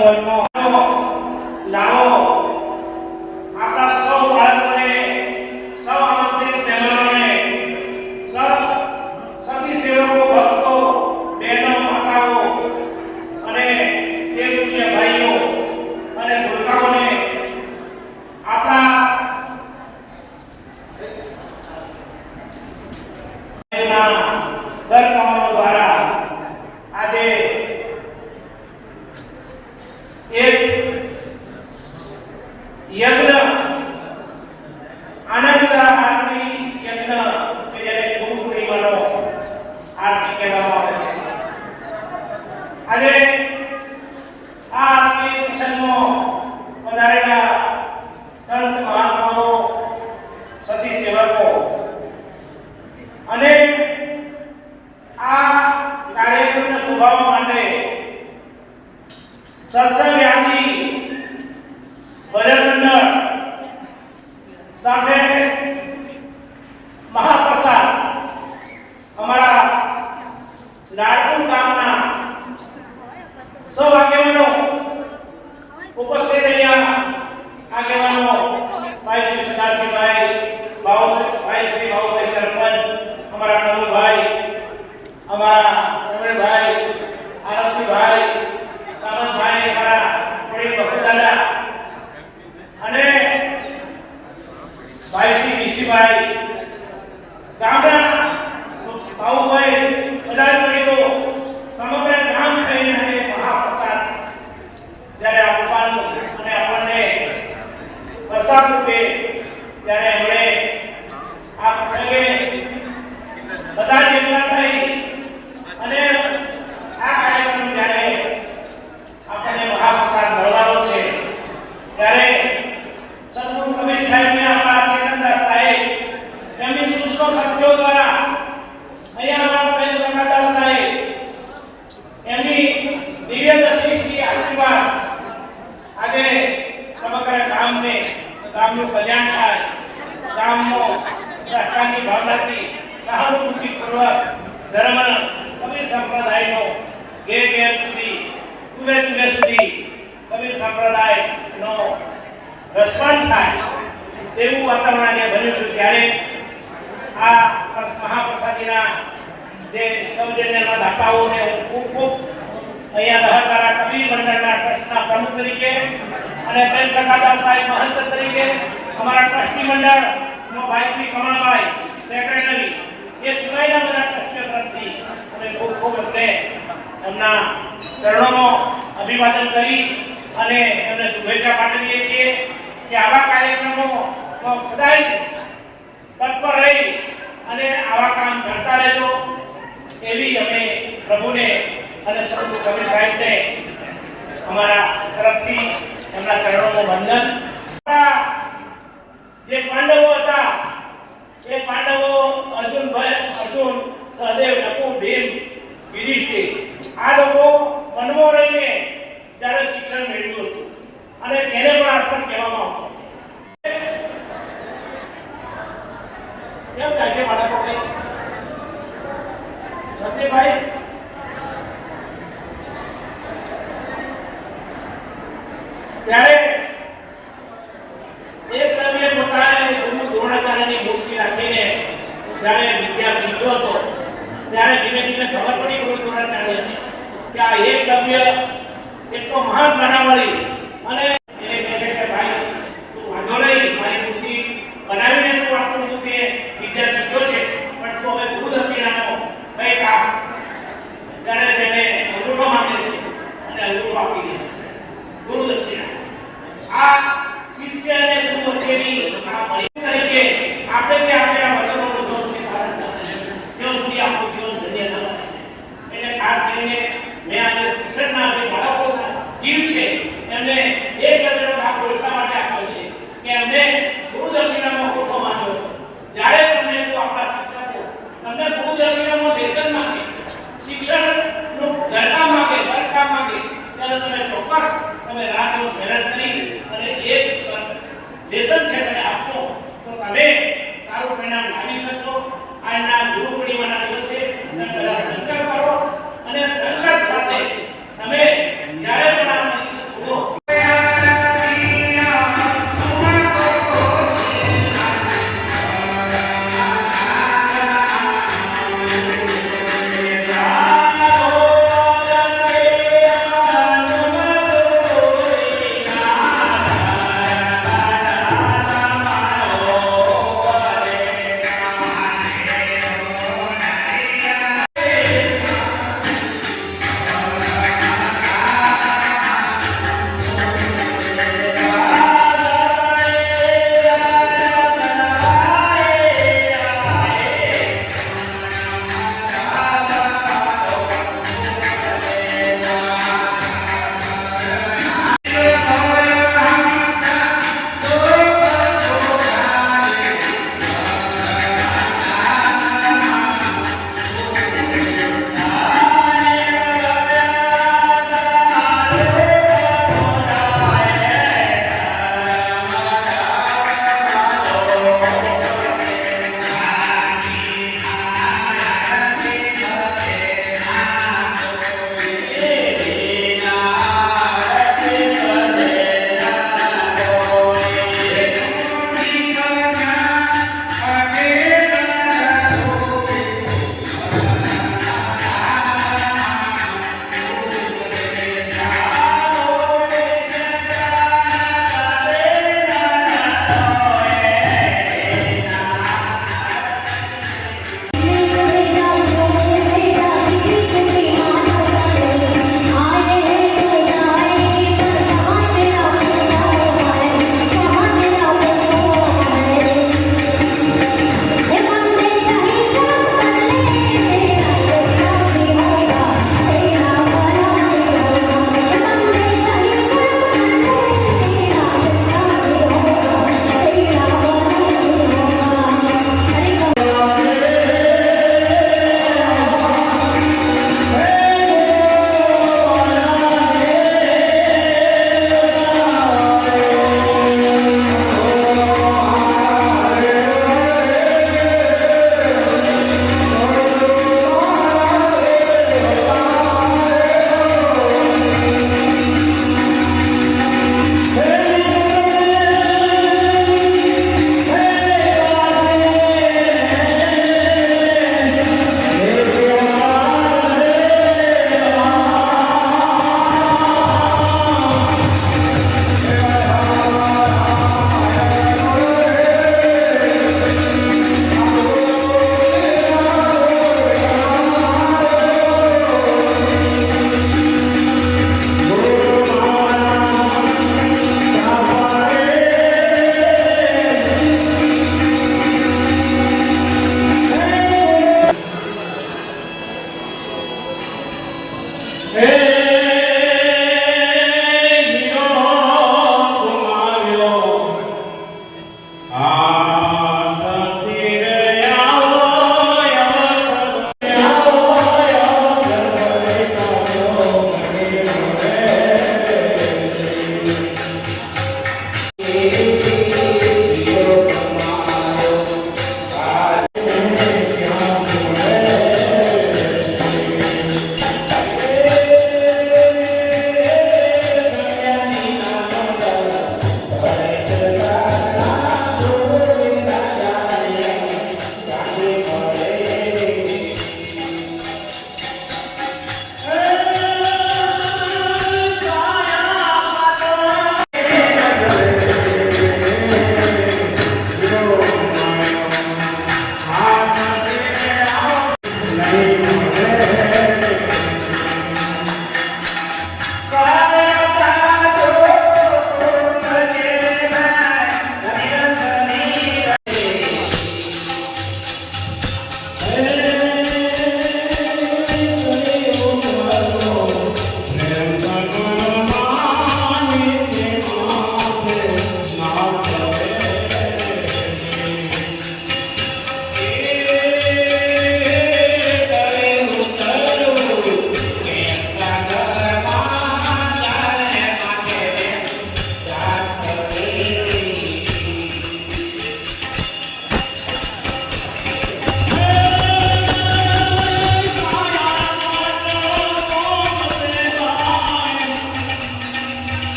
સંવતનો લાવો આપણા સૌ બાળકોને, સૌ આમંત્રિત મહેમાનોને, સૌ સતી સેવકો, ભક્તો, બહેનો, માતાઓ અને દેવતુલ્ય ભાઈઓ અને ભૂલકાઓને આપણા ઘરકામો દ્વારા આજે એક યજ્ઞ આનંદ આરતી યજ્ઞ કે જેને ગુરુ પૂર્ણિમાનો આરતી કહેવામાં આવે છે. આજે આ આરતી પ્રસંગમાં પધારેલા સંત મહાત્માઓ, સતી સેવકો અને આ કાર્યક્રમને શોભાવવા માટે સત્સંગ યાદી ભજન મંડળ સાથે મહાપ્રસાદ અમારા લાડપુર ગામના સૌ આગેવાનો ઉપસ્થિત રહ્યા. આગેવાનો ભાઈ શ્રી સદાશિવભાઈ, ભાઈ શ્રી ભાઉભાઈ સરપંચ, અમારા કનુભાઈ, અમારા રમણભાઈ, આરસીભાઈ, સામંતભાઈ, અમારા વડીલ ભક્તદાદા અને ભાઈ શ્રી વિશીભાઈ, ગામના ભાઉભાઈ, બધા વડીલો સમગ્ર ગામ થઈને મહાપ્રસાદ જ્યારે આપવાનું અને આપણને પ્રસાદ રૂપે ત્યારે મળે આ પ્રસંગે બધા જ એકલા થઈ અને આ કાર્યક્રમ જ્યારે આપણને મહાપ્રસાદ મળવાનો છે ત્યારે સદગુરુ કબીર સાહેબને આપણા ચેતનદાસ સાહેબ તેમની સૂક્ષ્મ શક્તિઓ દ્વારા અહીંયા અમારા પ્રેમ પ્રકાશદાસ સાહેબ એમની દિવ્ય દૃષ્ટિથી આશીર્વાદ આજે સમગ્ર ગામનું કલ્યાણ થાય, ગામનો સહકારની ભાવનાથી સહાનુભૂતિપૂર્વક ધર્મ કબીર સંપ્રદાયનો ઘેર સુધી સુધી કબીર સંપ્રદાયનો રસપાન થાય તેવું વાતાવરણ આજે બન્યું છે. ત્યારે આ મહાપ્રસાદીના જે સૌજન્યના દાતાઓને ખૂબ ખૂબ અહીંયા રહતારા કબીર મંડળના ટ્રસ્ટના પ્રમુખ તરીકે અને પ્રેમ પ્રકાશદાસ સાહેબ મહંત તરીકે, અમારા ટ્રસ્ટી મંડળનો ભાઈ શ્રી કમળભાઈ સેક્રેટરી, એ સિવાયના બધા ટ્રસ્ટીઓ તરફથી અમે ખૂબ ખૂબ એમના ચરણોમાં અભિવાદન કરી અને એમને શુભેચ્છા પાઠવીએ છીએ કે આવા કાર્યક્રમોમાં સદાય તત્પર રહી અને આવા કામ કરતા રહેજો એવી અમે પ્રભુને અને સંત કબીર સાહેબને અમારા તરફથી એમના ચરણોમાં વંદન. જે પાંડવો હતા એ પાંડવો અર્જુન, સહદેવ, નકુલ, ભીમ, યુધિષ્ઠિર આ લોકો વનમાં રહીને જ્યારે શિક્ષણ મેળવ્યું હતું અને તેને પણ આશ્રમ કહેવામાં આવતો. કેમ થાય છે બાળકો? સત્યભાઈ ત્યારે એકલવ્ય પોતાને ગુરુ દ્રોણાચાર્યની મૂર્તિ રાખીને જ્યારે વિદ્યા શીખ્યો હતો ત્યારે ધીમે ધીમે ખબર પડી ગુરુ દ્રોણાચાર્યને કે આ એકલવ્ય એટલો મહાન બનાવડી અને એને કહે છે કે ભાઈ તું વાંધો નહીં, મારી મૂર્તિ બનાવીને તું આટલું બધું કે વિદ્યા શીખ્યો છે પણ તું હવે ગુરુ દક્ષિણાનો કઈ કામ. ત્યારે તેને અંગૂઠો માંગે છે અને અંગૂઠો આપી દે છે ગુરુ દક્ષિણા. આ શિષ્ય અને ગુરુ વચ્ચેની આ પરિચય તરીકે આપણે જે આપેલા વચનોનું જો સુધી પાલન ન કરીએ ત્યાં સુધી આપણું જીવન ધન્ય ન બને. એટલે ખાસ કરીને મેં આજે શિક્ષણના જે બાળકોના જીવ છે એમને એક લગ્નનો દાખલો એટલા માટે આપ્યો છે કે એમને ગુરુ દક્ષિણાનો અંગૂઠો માંગ્યો હતો. જ્યારે તમને આપણા શિક્ષકો તમને ગુરુ દક્ષિણાનું લેસન માંગે, શિક્ષણનું ઘરકામ માંગે, ઘરકામ માંગે ત્યારે તમે ચોક્કસ તમે રાત દિવસ મહેનત કરી અને એક લેસન છે તમે આપશો તો તમે સારું પરિણામ લાવી શકશો. આજના ગુરુ પૂર્ણિમાના દિવસે તમે બધા સંકલ્પ કરો અને સંકલ્પ સાથે તમે જ્યારે પણ આ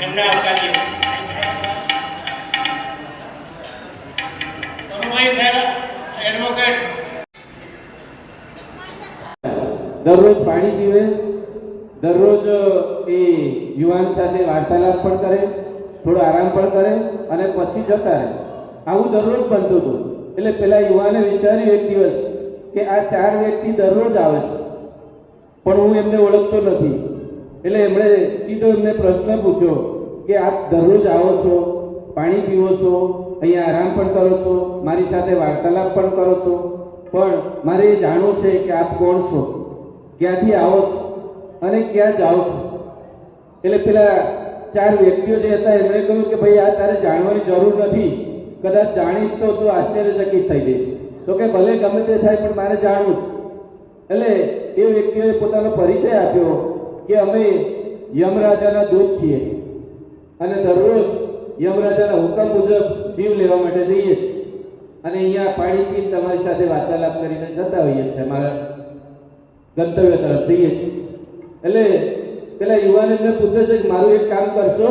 એમને આવકારીએ. તરુભાઈ સાહેબ એડવોકેટ દરરોજ પાણી પીવે, દરરોજ એ યુવાન સાથે વાર્તાલાપ પણ કરે, થોડો આરામ પણ કરે અને પછી જતા રહે. આવું દરરોજ બનતું હતું. એટલે પેલા યુવાને વિચાર્યું એક દિવસ કે આ 4 વ્યક્તિ દરરોજ આવે છે પણ હું એમને ઓળખતો નથી. એટલે એમણે સીધો એમને પ્રશ્ન પૂછ્યો કે આપ દરરોજ આવો છો, પાણી પીવો છો, અહીંયા આરામ પણ કરો છો, મારી સાથે વાર્તાલાપ પણ કરો છો, પણ મારે એ જાણવું છે કે આપ કોણ છો, ક્યાંથી આવો છો અને ક્યાં જાઓ છો. એટલે પેલા 4 વ્યક્તિઓ જે હતા એમણે કહ્યું કે ભાઈ આ તારે જાણવાની જરૂર નથી, કદાચ જાણીશ તો તું આશ્ચર્યચકિત થઈ જઈશ. તો કે ભલે ગમે તે થાય પણ મારે જાણવું છે. એટલે એ વ્યક્તિઓએ પોતાનો પરિચય આપ્યો કે અમે યમરાજાના દૂત છીએ અને દરરોજ યમરાજાના હુકમ મુજબ જીવ લેવા માટે જઈએ છીએ અને અહીંયા પાણી પીને તમારી સાથે વાર્તાલાપ કરીને જતા હોઈએ છીએ, અમારા ગંતવ્ય તરફ જઈએ છીએ. એટલે પેલા યુવાન એમને પૂછે છે કે મારું એક કામ કરશો?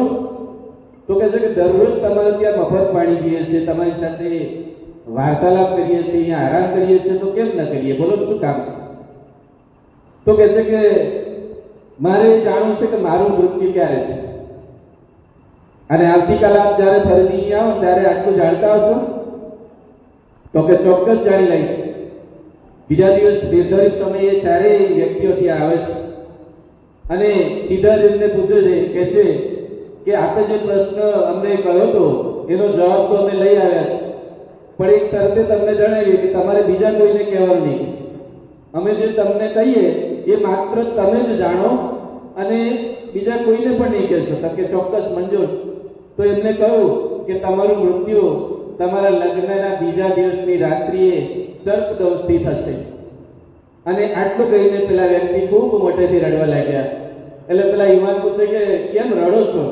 તો કહે છે કે દરરોજ તમારે ત્યાં મફત પાણી પીએ છીએ, તમારી સાથે વાર્તાલાપ કરીએ છીએ, અહીંયા આરામ કરીએ છીએ, તો કેમ ન કરીએ? બોલો શું કામ છે? તો કહે છે કે મારે જાણવું છે કે મારું મૃત્યુ ક્યારે છે, અને આવતીકાલે આપ જ્યારે ફરીથી આવો ત્યારે આટલું જાણતા આવશો? તો કે ચોક્કસ જાણી લઈશ. બીજા દિવસ નિર્ધારિત સમયે ચારેય વ્યક્તિઓ ત્યાં આવે છે અને સીધા જ એમને પૂછે છે, કહે છે કે આપણે જે પ્રશ્ન અમને કહ્યો હતો એનો જવાબ તો અમે લઈ આવ્યા છે, પણ એક શરતે તમને જણાવીએ કે તમારે બીજા કોઈને કહેવાનું નહીં. અમે જે તમને કહીએ એ માત્ર તમે જ જાણો અને બીજા કોઈને પણ નહીં કહેશો. તો કે ચોક્કસ, મંજૂર. તો એમને કહ્યું કે તમારું મૃત્યુ તમારા લગ્નના બીજા દિવસની રાત્રિએ સર્પદંશથી થશે. અને આટલું કહીને પેલા વ્યક્તિ ખૂબ મોટેથી રડવા લાગ્યા. એટલે પેલા યુવાન પૂછે કે કેમ રડો છો?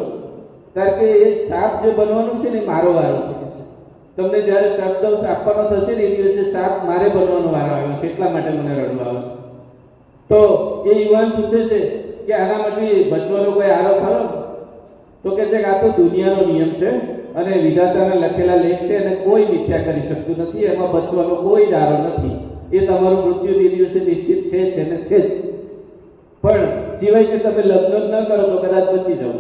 કારણ કે એ સાપ જે બનવાનું છે ને મારો વારો છે. તમને જ્યારે સર્પદંશ આપવાનો થશે ને એ દિવસે સાપ મારે બનવાનો વારો આવ્યો છે, એટલા માટે મને રડવા આવે છે. તો એ યુવાન પૂછે છે કે આના માટે બચવાનો કોઈ આરો ખરો? તો કે છે કે આ તો દુનિયાનો નિયમ છે અને વિધાતાના લખેલા લેખ છે અને કોઈ મિથ્યા કરી શકતું નથી, એમાં બચવાનો કોઈ જ આરો નથી. એ તમારું મૃત્યુ એ દિવસે નિશ્ચિત છે ને છે જ. પણ સિવાય કે તમે લગ્ન ન કરો તો કદાચ બચી જાવ,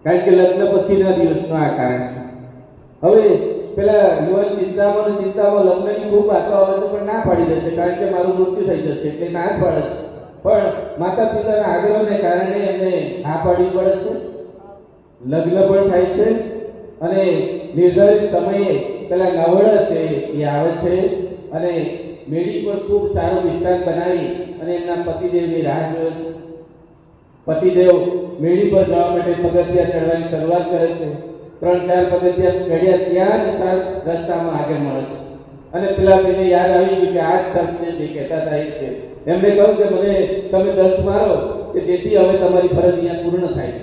કારણ કે લગ્ન પછીના દિવસનો આ કારણ છે. હવે પેલા યુવાન ચિંતામાં લગ્નની ખૂબ વાતો આવે છે, પણ ના પાડી દે છે, કારણ કે મારું મૃત્યુ થઈ જશે એટલે ના જ પાડે છે. પણ માતા પિતાના આગ્રહને કારણે એમને ના પાડવી પડે છે. લગ્ન પણ થાય છે અને નિર્ધારિત સમયે પેલા નવડા છે એ આવે છે અને મેળી પર ખૂબ સારો વિસ્તાર બનાવી અને એમના પતિદેવની રાહ જોવે છે. પતિદેવ મેળી પર જવા માટે પગથિયા ચડવાની શરૂઆત કરે છે. 3-4 પગથિયા ચડ્યા ત્યાં જ રસ્તામાં આગળ મળે છે અને પેલા તેને યાદ આવી ગયું કે આ જ સર્પ છે જે કહેતા હતા એ છે. એમને કહ્યું કે મને તમે દંત મારો કે જેથી હવે તમારી ફરજ અહીંયા પૂર્ણ થાય.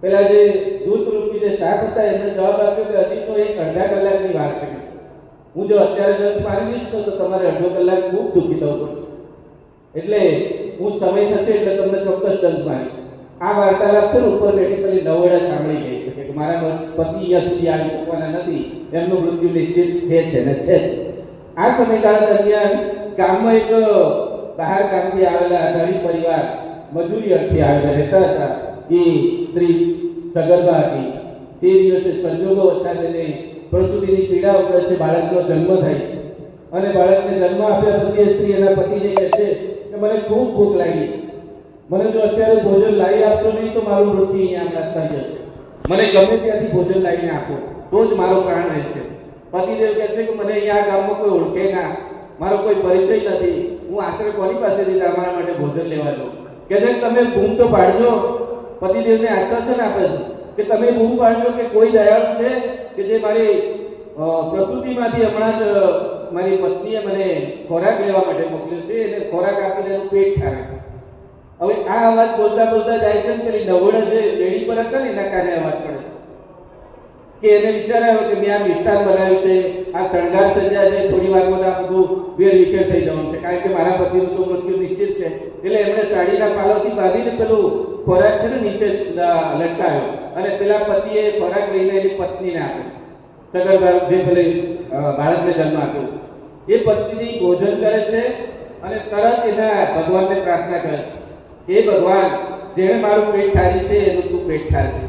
પેલા જે દૂત રૂપી જે સાપ હતા એમને જવાબ આપ્યો કે હજી તો એક અડધા કલાકની વાત છે. હું જો અત્યારે દંત મારી દઈશ તો તમારે અડધો કલાક ખૂબ દુઃખી થવું પડશે, એટલે હું સમય થશે એટલે તમને ચોક્કસ દંત મારીશ. આ વાર્તાલાપ છે ઉપર બેઠી પેલી નવડા સાંભળી ગઈ છે કે મારા પતિ અહીંયા સુધી આવી શકવાના નથી, એમનું મૃત્યુ નિશ્ચિત છે ને છે. આ સમયગાળા દરમિયાન ગામમાં એક બહાર ગામથી આવેલા ગરીબ પરિવાર મજૂરી અર્થે આવેલા રહેતા હતા. એ સ્ત્રી સગર્ભા હતી. તે દિવસે સંજોગો વચ્ચે પ્રસૂતિની પીડા ઉપડે છે, બાળકનો જન્મ થાય છે અને બાળકને જન્મ આપ્યા પછી એ સ્ત્રી એના પતિને કહે છે કે મને ખૂબ ભૂખ લાગી છે, મને જો અત્યારે ભોજન લાવી આપશો નહીં તો મારું મૃત્યુ અહીંયા હમણાં થઈ જશે. મને ગમે ત્યાંથી ભોજન લાવીને આપો તો જ મારો પ્રાણ રહેશે. પતિદેવ કહે છે કે મને અહીંયા આ ગામમાં કોઈ ઓળખે ના, મારો કોઈ પરિચય નથી, હું આશરે કોની પાસેથી તમારા માટે ભોજન લેવા જાઉં? કહે છે કે તમે બૂમ તો પાડજો. પતિદેવને આશ્વાસન આપે છે કે તમે બૂમ પાડજો કે કોઈ દયાળુ છે કે જે મારી પ્રસૂતિમાંથી હમણાં જ મારી પત્નીએ મને ખોરાક લેવા માટે મોકલ્યો છે, એને ખોરાક આપીને એનું પેટ ઠારે. હવે આ અવાજ બોલતા જાય છે પેલી નવડા જે રેડી પર હતા ને એના કારણે અવાજ પડે છે કે એને વિચાર આવ્યો કે મેં આ મિષ્ટાન બનાવ્યું છે, આ શણગાર સજ્જા છે, થોડી વારમાં આ બધું વેર વિખેર થઈ જવાનું છે, કારણ કે મારા પતિનું તો મૃત્યુ નિશ્ચિત છે. એટલે એમણે સાડીના પાલોથી બાંધીને પેલું ખોરાક છે ને નીચે લટકાવ્યો અને પેલા પતિએ ખોરાક લઈને એની પત્નીને આપે છે, સગર્ભા જે પેલી બાળકને જન્મ આપ્યો છે. એ પત્ની ભોજન કરે છે અને તરત એના ભગવાનને પ્રાર્થના કરે છે, હે ભગવાન, જેણે મારું પેટ ઠાર્યું છે એનું તું પેટ ઠારજો,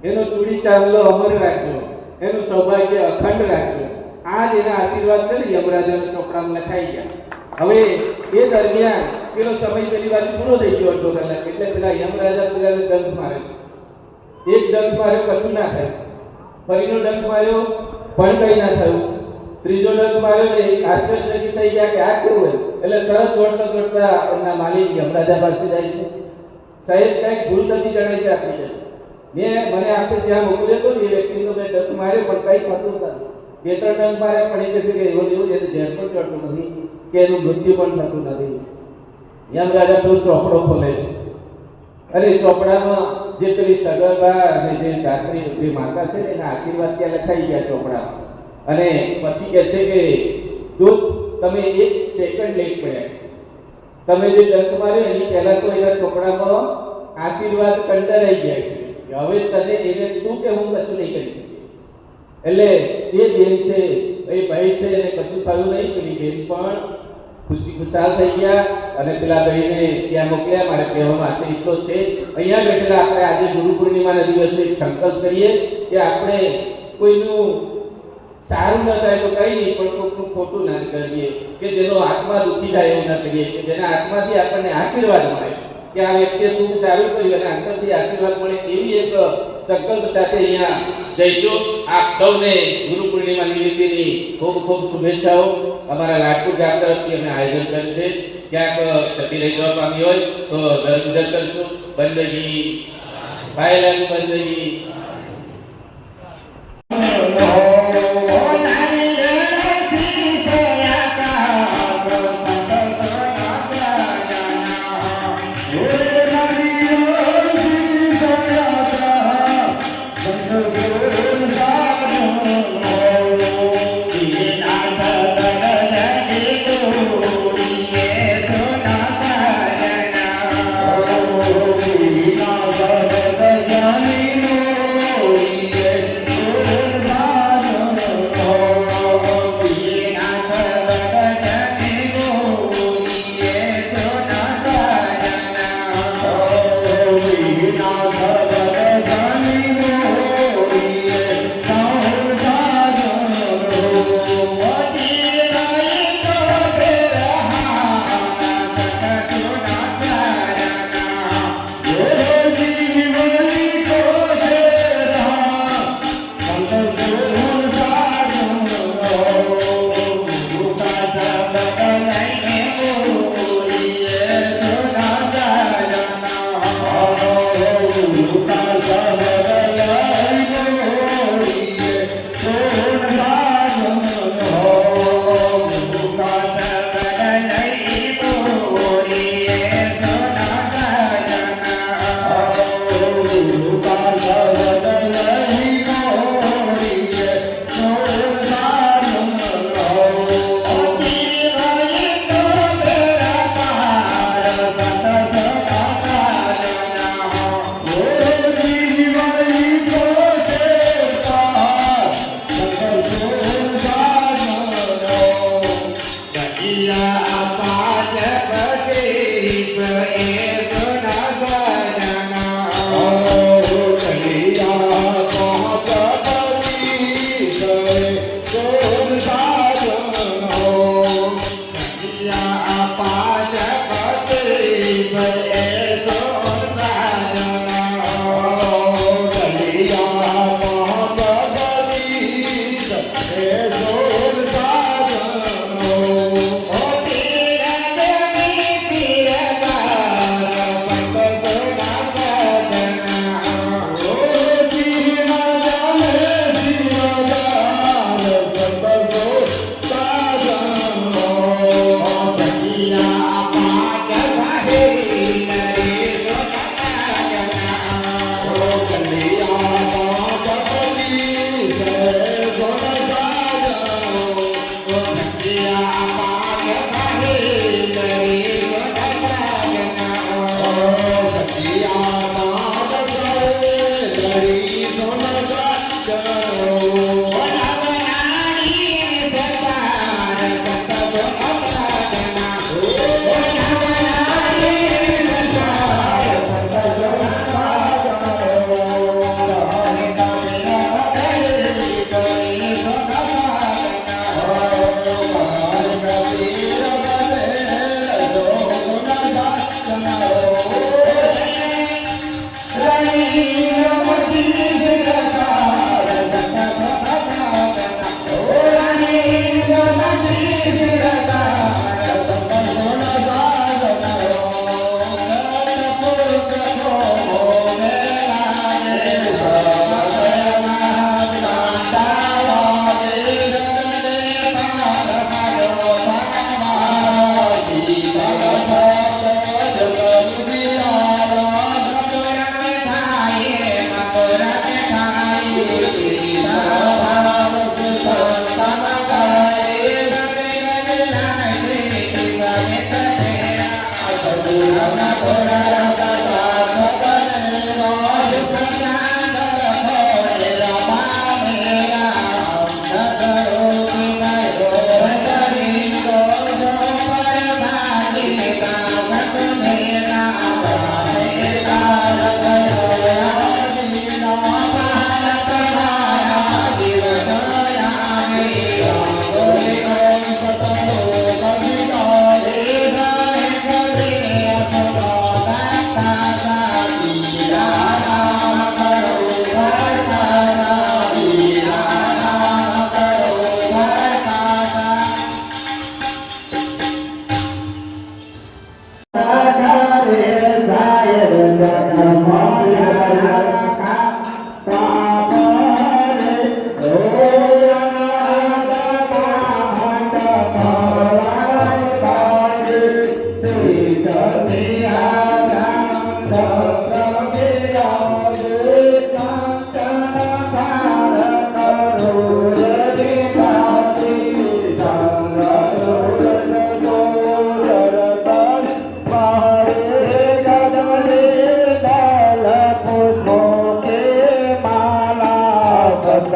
એનો ચૂડી ચાંદલો અમર રાખજો, એનું સૌભાગ્ય અખંડ રાખજો. આ જ એના આશીર્વાદ છે ને યમરાજાના ચોપડામાં લખાઈ ગયા. હવે એ દરમિયાન પેલો સમય પેલી બાજુ પૂરો થઈ ગયો અડધો કલાક, એટલે પેલા યમરાજા પેલાને દંત મારે છે. એક દંત માર્યો કશું ના થાય, ફરીનો દંત માર્યો પણ કંઈ ના થયું, ત્રીજો દંત માર્યો ને આશ્ચર્યચકિત થઈ ગયા કે આ કેવું હોય. એટલે તરત દોડતા એમના માલિક યમરાજા પાસે જાય છે. સાહેબ કંઈક ભૂલ થતી જણાય છે આપણી જશે, મને આપણે જ્યાં મોકલ્યો હતો ને એ વ્યક્તિનો મેં દંત માર્યો પણ કંઈ થતું નથી. 2-3 દંત માર્યા પણ એ કહે છે કે એવું એને ઝેર પણ ચડતું નથી કે એનું મૃત્યુ પણ થતું નથી. યમરાજા પેલો ચોપડો ખોલે છે અને ચોપડામાં જે પેલી સગર્ભા અને જે દાત્રી જે માતા છે એના આશીર્વાદ ત્યાં લખાઈ ગયા ચોપડામાં. અને પછી કહે છે કે જો તમે 1 સેકન્ડ લેટ પડ્યા, તમે જે દંત માર્યો એની પહેલા તો એના ચોપડામાં આશીર્વાદ કંડરાઈ ગયા છે. કે હવે તને એને તું કે હું કશું નહીં કરી શકીએ. એટલે એ બેન છે, એ ભાઈ છે, એને કશું થયું નહીં. પેલી બેન પણ ખુશી ખુશાલ થઈ ગયા અને પેલા ભાઈને ત્યાં મોકલ્યા. મારે કહેવામાં આશય એટલો જ છે, અહીંયા બેઠેલા આપણે આજે ગુરુ પૂર્ણિમાના દિવસે એક સંકલ્પ કરીએ કે આપણે કોઈનું સારું ન થાય તો કંઈ નહીં, પણ કોઈનું ખોટું ના કરીએ, કે જેનો આત્મા દુઃખી થાય એવું ન કરીએ, કે જેના આત્માથી આપણને આશીર્વાદ મળે કે આ વ્યક્તિએ ખૂબ સારું કર્યું અને અંતરથી આશીર્વાદ મળે, એવી એક સંકલ્પ સાથે અહીંયા જઈશું. આપ સૌને ગુરુ પૂર્ણિમા નિમિત્તેની ખૂબ ખૂબ શુભેચ્છાઓ. અમારા રાજકોટ ગામ તરફથી અમે આયોજન કર્યું છે. ક્યાંક છતી રહી જવા પામી હોય તો દરગુજર કરીશું. બંદગી ભાઈલાની બંદગી. Thank you.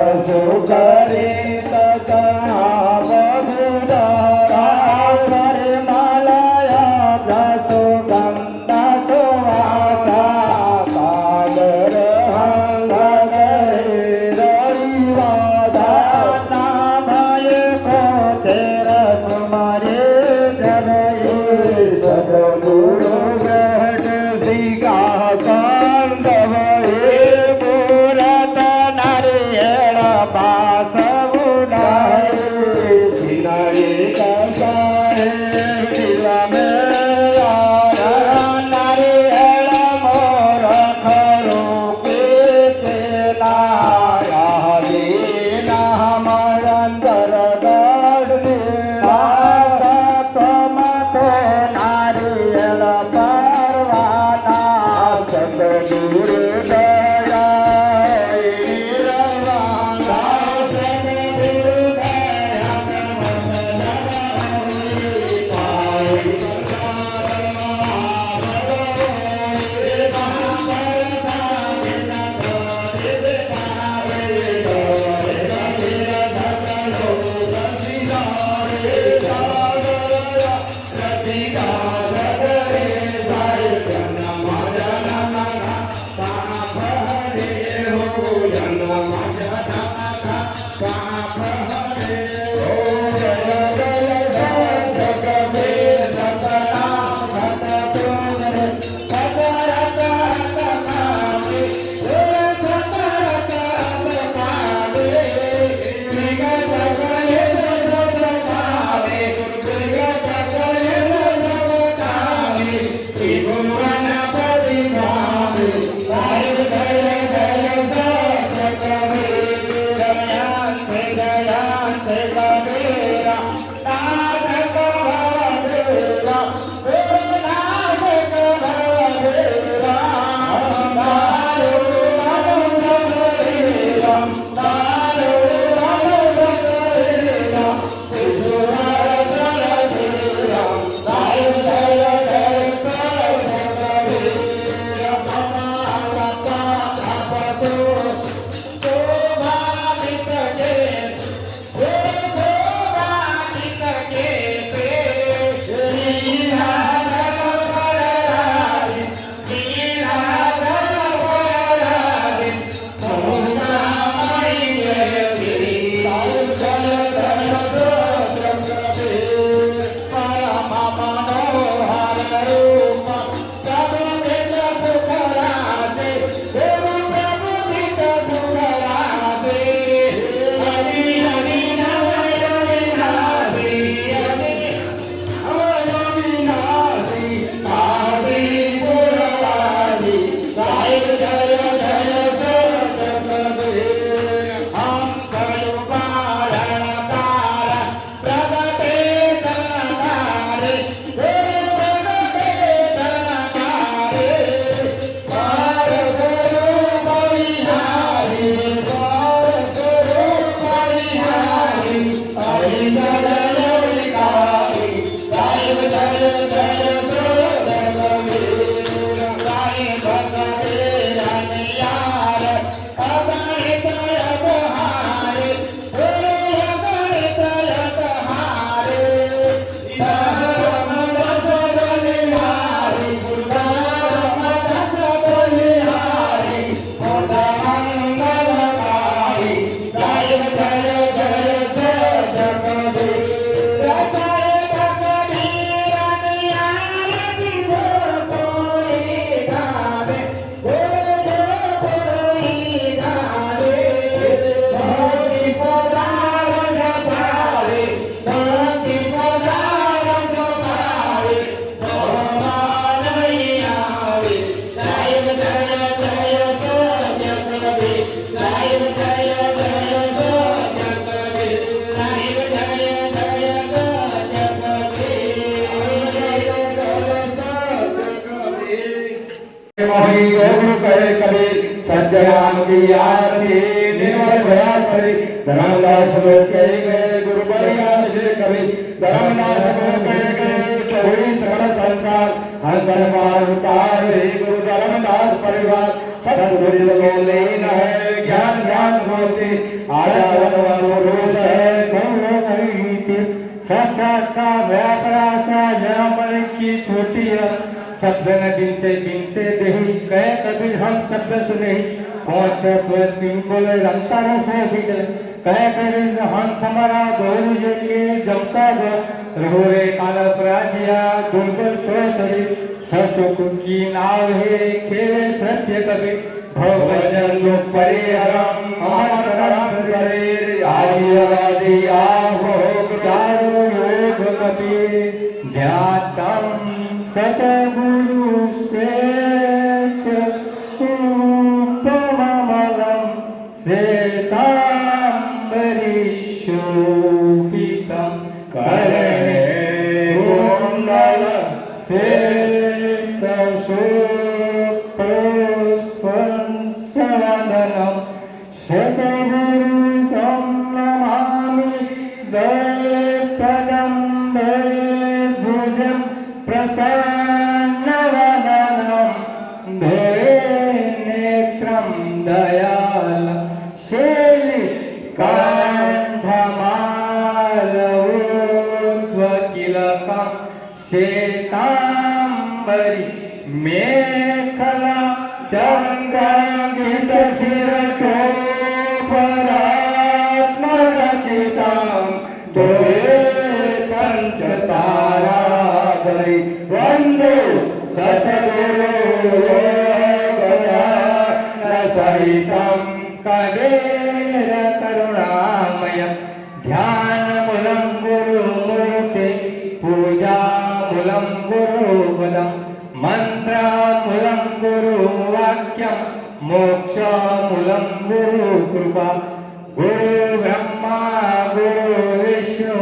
દસો કરે તકા બહુધારા કરે માલયા દસો ગંગા સોવાસા કાદર હંગરે રવિવાદા નામયે કોતેર તમારે ધરે સદગુરુ ગ્રહણ શ્રીકા કાંદવએ પુરત નારિયેળ પાસ ઉડાય સિનાએ કસાય વિલમે નારિયેળ મોર ખરો પેલા દેના મરંદર ગઢ તમતો નારિયેળ પરવાના સદગુરુ सज्जनाम की आरती निर्मल भयासरी धर्मदास लोग कहे गए गुरु बलिराम से कवि धर्मदास लोग कहे गए चौड़ी सकल संसार हंसन मार उतार गुरु धर्मदास परिवार सत्सुरी है ज्ञान ज्ञान ज्ञान होते आजावन का व्यापरासा जनापन की छोटी शब्द न बिन से देही कहे कबीर हम शब्द सुने बोले रंता से भी कहे कबीर हम समारा दोहरी जो लिए जमता रहो रे काल प्राजिया दुर्बल तो सरी सरसों की नाव है खेले सत्य कबीर भवजन लोक परिहरम अमरकरम करे आदि आहो चारो योग कबीर ध्यातम सतगुरु श्रेष्ठ उपममलम श्वेतांबरी शोभितम करणे कुंडल श्वेतशोपुष्पसवदनम शतगुरुं नमामि दयप्रदं भुजं प्रसन्नवदनं नेत्रं दयालं शैलिकाण्ठमालवोद्वकिलकं श्वेतांबरी मेखला चन्द्राङ्गितशिरतोपरात्मरचितां द्वये पञ्चताराधरि वन्दे सतगुरुसहितं कवेरकरुणामयं ध्यानमूलं गुरुमूर्ते पूजामूलं गुरुपदम् मंत्रामूलं गुरुवाक्यं मोक्षमूलं गुरुकृपा गुरु ब्रह्मा गुरु विष्णु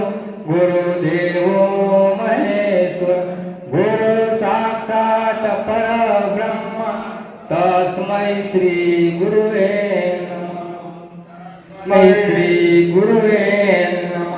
गुरुदेवो महेश्वर गुरु साक्षात् परब्रह्म तस्मै श्री गुरुवे नमः श्री गुरुवे नमः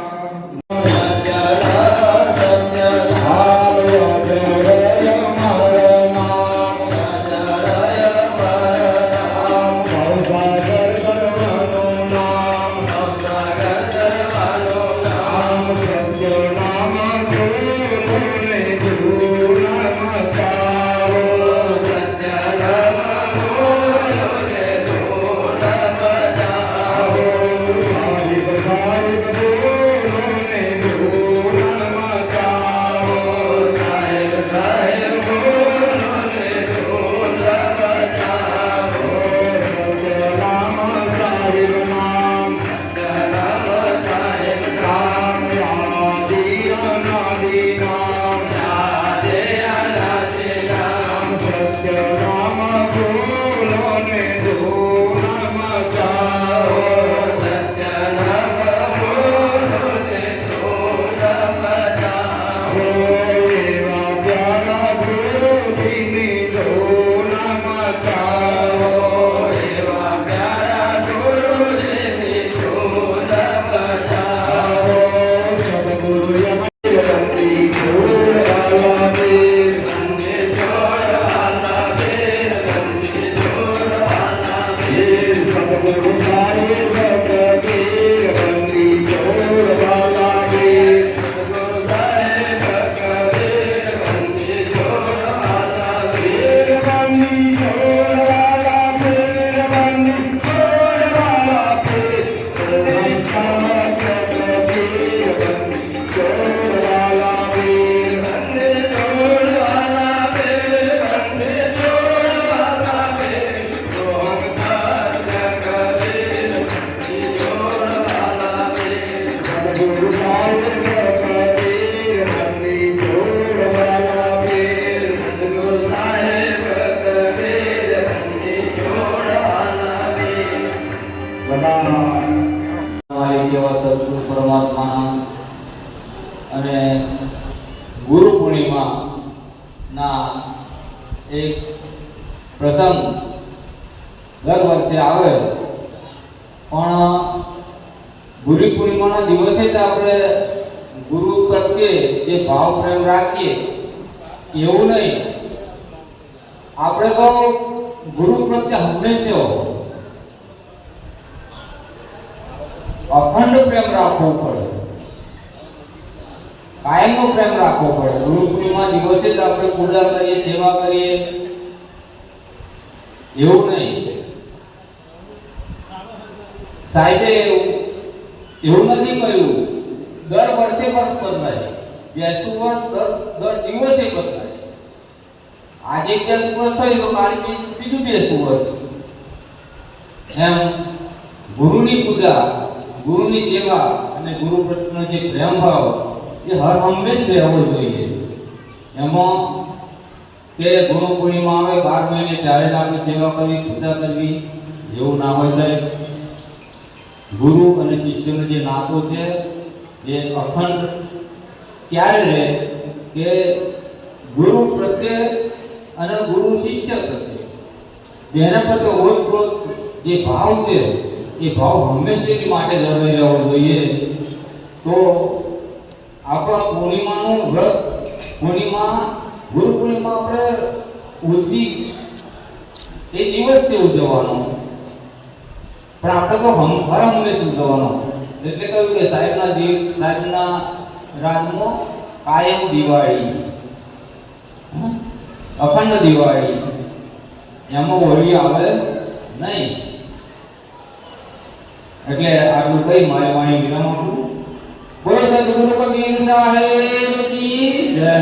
પરમાત્માના અને ગુરુ પૂર્ણિમાના એક પ્રસંગ દર વર્ષે આવે, પણ ગુરુ પૂર્ણિમાના દિવસે જ આપણે ગુરુ પ્રત્યે જે ભાવ પ્રેમ રાખીએ એવું નહીં. આપણે તો ગુરુ પ્રત્યે હંમેશા અખંડ પ્રેમ રાખવો પડે, કાયમનો પ્રેમ રાખવો પડે. ગુરુ પૂર્ણિમા દિવસે જ આપણે પૂજા કરીએ, સેવા કરીએ એવું નહીં. સાહેબે એવું નથી કહ્યું દર વર્ષે વર્ષ બદલાય, 82 વર્ષ દર દિવસે બદલાય. આજે 82 વર્ષ થયું તો કાલે બીજું 82 વર્ષ. એમ ગુરુની પૂજા, ગુરુની સેવા અને ગુરુ પ્રત્યેનો જે પ્રેમ ભાવ એ હર હંમેશ રહેવો જોઈએ. એમાં કે ગુરુ પૂર્ણિમા આવે 12 મહિને ત્યારે જ આપણે સેવા કરવી, પૂજા કરવી એવું ના હોય સાહેબ. ગુરુ અને શિષ્યનો જે નાતો છે એ અખંડ ક્યારે રહે કે ગુરુ પ્રત્યે અને ગુરુ શિષ્ય પ્રત્યે જેના પ્રત્યે ઓતપ્રોત જે ભાવ છે એ ભાવ હંમેશા માટે જળવાઈ રહેવો જોઈએ. તો આપણા પૂર્ણિમાનું વ્રત, પૂર્ણિમા ગુરુ પૂર્ણિમા આપણે ઉજવી એ દિવસ છે ઉજવવાનો, પણ આપણે તો હર હંમેશ ઉજવવાનો. એટલે કહ્યું કે સાહેબના રાજમાં કાયમ દિવાળી, અખંડ દિવાળી, એમાં હોળી આવે નહીં. એટલે આટલું કઈ મારી વાણી વિરામ આપું. બોલો સદગુરુ કબીર સાહેબ કી જય.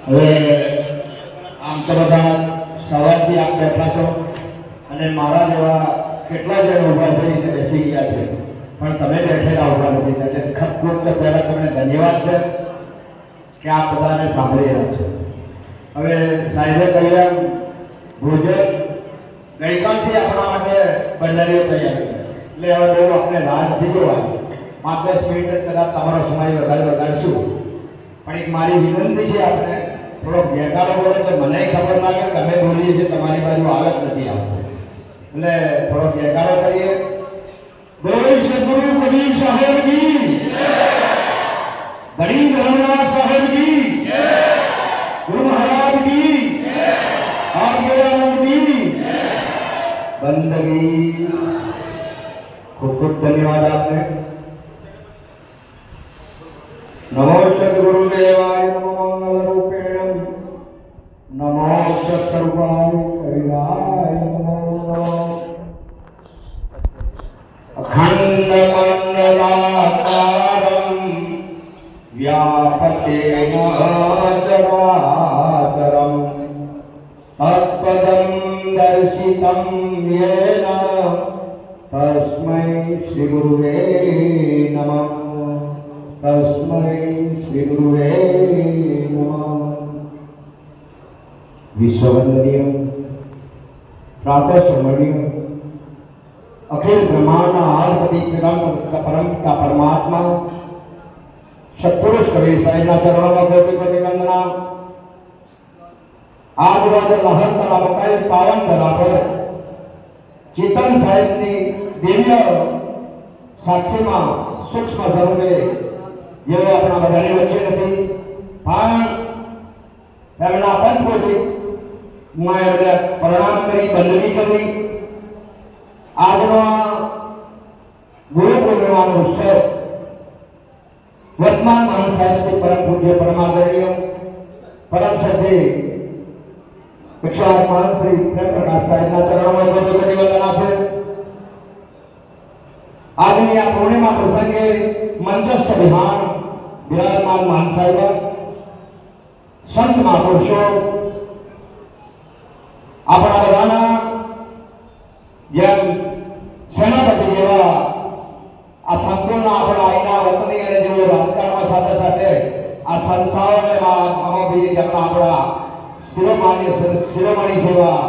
હવે આમ તો બધા સવારથી આપ બેઠા છો અને મારા જેવા કેટલા જણ ઊભા થઈને બેસી ગયા છે, પણ તમે બેઠેલા ઊભા નથી. એટલે ખૂબ તો પહેલાં તમને ધન્યવાદ છે કે આ બધાને સાંભળી રહ્યા છો. હવે સાહેબે કહ્યું ભોજન ગઈકાલથી આપણા માટે બંધારીઓ તૈયાર કરે, એટલે હવે બહુ આપણે રાહ નથી જોવાની. 5-10 મિનિટ જ કદાચ તમારો સમય વગાડશું, પણ એક મારી વિનંતી છે આપણે થોડોક ગેટાળો બોલે તો મને ખબર ના કે તમે બોલીએ છીએ તમારી બાજુ આવે જ નથી આવતો, એટલે થોડો ગેટાળો કરીએ. બોલ સદગુરુ કબીર સાહેબ કી જય, બડી ધર્મનાથ સાહેબ કી જય, ગુરુ મહારાજ કી જય, આજ્ઞાનંદ કી જય, બંદગી. ખૂબ ખૂબ ધન્યવાદ આપને. નમો સદગુરુદેવાય નમો મંગલ રૂપેણ નમો સત્સ્વરૂપાય હરિરાય નમો. અખંડ મંડલાકારં વ્યાપકેન ચરાચરં તત્પદં દર્શિतं યેન તસ્મૈ શ્રી ગુરુવે નમઃ. તસ્મૈ શ્રી ગુરુવે નમઃ. વિશ્વવંદનીય પ્રાતઃસ્મરણીય અખિલ બ્રહ્માંડના આદિ પરમપિતા પરમાત્મા સત્પુરુષ કવિ સાહેબના ચરણોમાં કોટી કોટી વંદના. આજ રોજ લહર મકાઈ પાવન ધરા પર ચેતન સાહેબની દિવ્ય સાક્ષીમાં સૂક્ષ્મ સ્વરૂપે જેઓ આપણા બધાની વચ્ચે નથી, પણ એમના પંચકોટી હું એમને પ્રણામ કરી બંદગી કરી. આજનો ગુરુ પૂર્ણિમાનો ઉત્સવ વર્તમાન મહાન સાહેબ શ્રી પરમ પૂજ્ય પરમાદરણીય પરમ સદ્ય 108 મહાન શ્રી પ્રેમપ્રકાશ સાહેબના ચરણોમાં કોટી કોટી વંદના છે. આજની આ પૂર્ણિમા પ્રસંગે મંચસ્થ બિરાજમાન મહાન સાહેબ, સંત મહાપુરુષો, આપણા બધાના જેમ સેનાપતિ જેવા આ સંપૂર્ણ આપણા અહીંના વતની અને જેઓ રાજકારણમાં સાથે સાથે આ સંસ્થાઓને આમાં આપણા શિરોમણી જેવા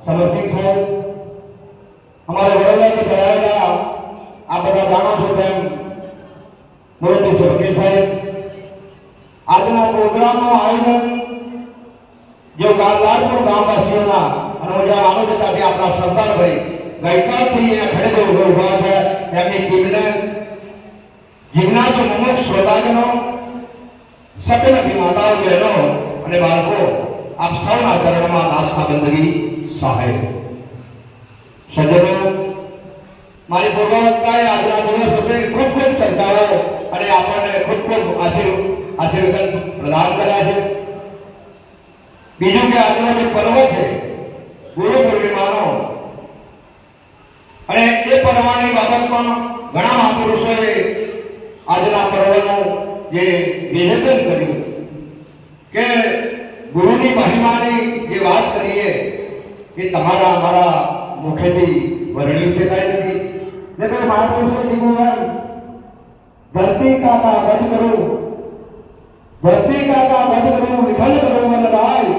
સમરસિંહ સાહેબ, અમારે વડોદરાથી કરાયેલા આ બધા જાણો છો તેમ મોરબી સરકે સાહેબ. આજના પ્રોગ્રામનું આયોજન જે લાલપુર ગામવાસીઓના અને હું જ્યાં માનું છું ત્યાંથી આપણા સરદારભાઈ ગઈકાલથી અહીંયા ખડે ઉભા છે, તેમની ટીમને જિજ્ઞાસુ મુમુક્ષ શ્રોતાજનો, સત્યનભી માતાઓ, બહેનો અને બાળકો, આપ સૌના ચરણમાં દાસના બંદગી સાહેબ. સજ્જનો, મારી પૂર્વવક્તાએ આજના દિવસ હશે ખૂબ ખૂબ ચર્ચાઓ અને આપણને ખૂબ ખૂબ આશીર્વાદ પ્રદાન કર્યા છે. બીજું કે આજનો જે પર્વ છે ગુરુ પૂર્ણિમાનો, અને એ પર્વની બાબતમાં ઘણા મહાપુરુષોએ આજના પર્વનું જે વિવેચન કર્યું કે ગુરુની મહિમાની જે વાત કરીએ એ તમારા અમારા મુખેથી વર્ણવી શકાય નથી. ને કોઈ મહાપુરુષો કીધું એમ, ધરતી કાકા વધ કરું, ધરતી કાકા વધ કરું, વિઠલ કરું મન રાય,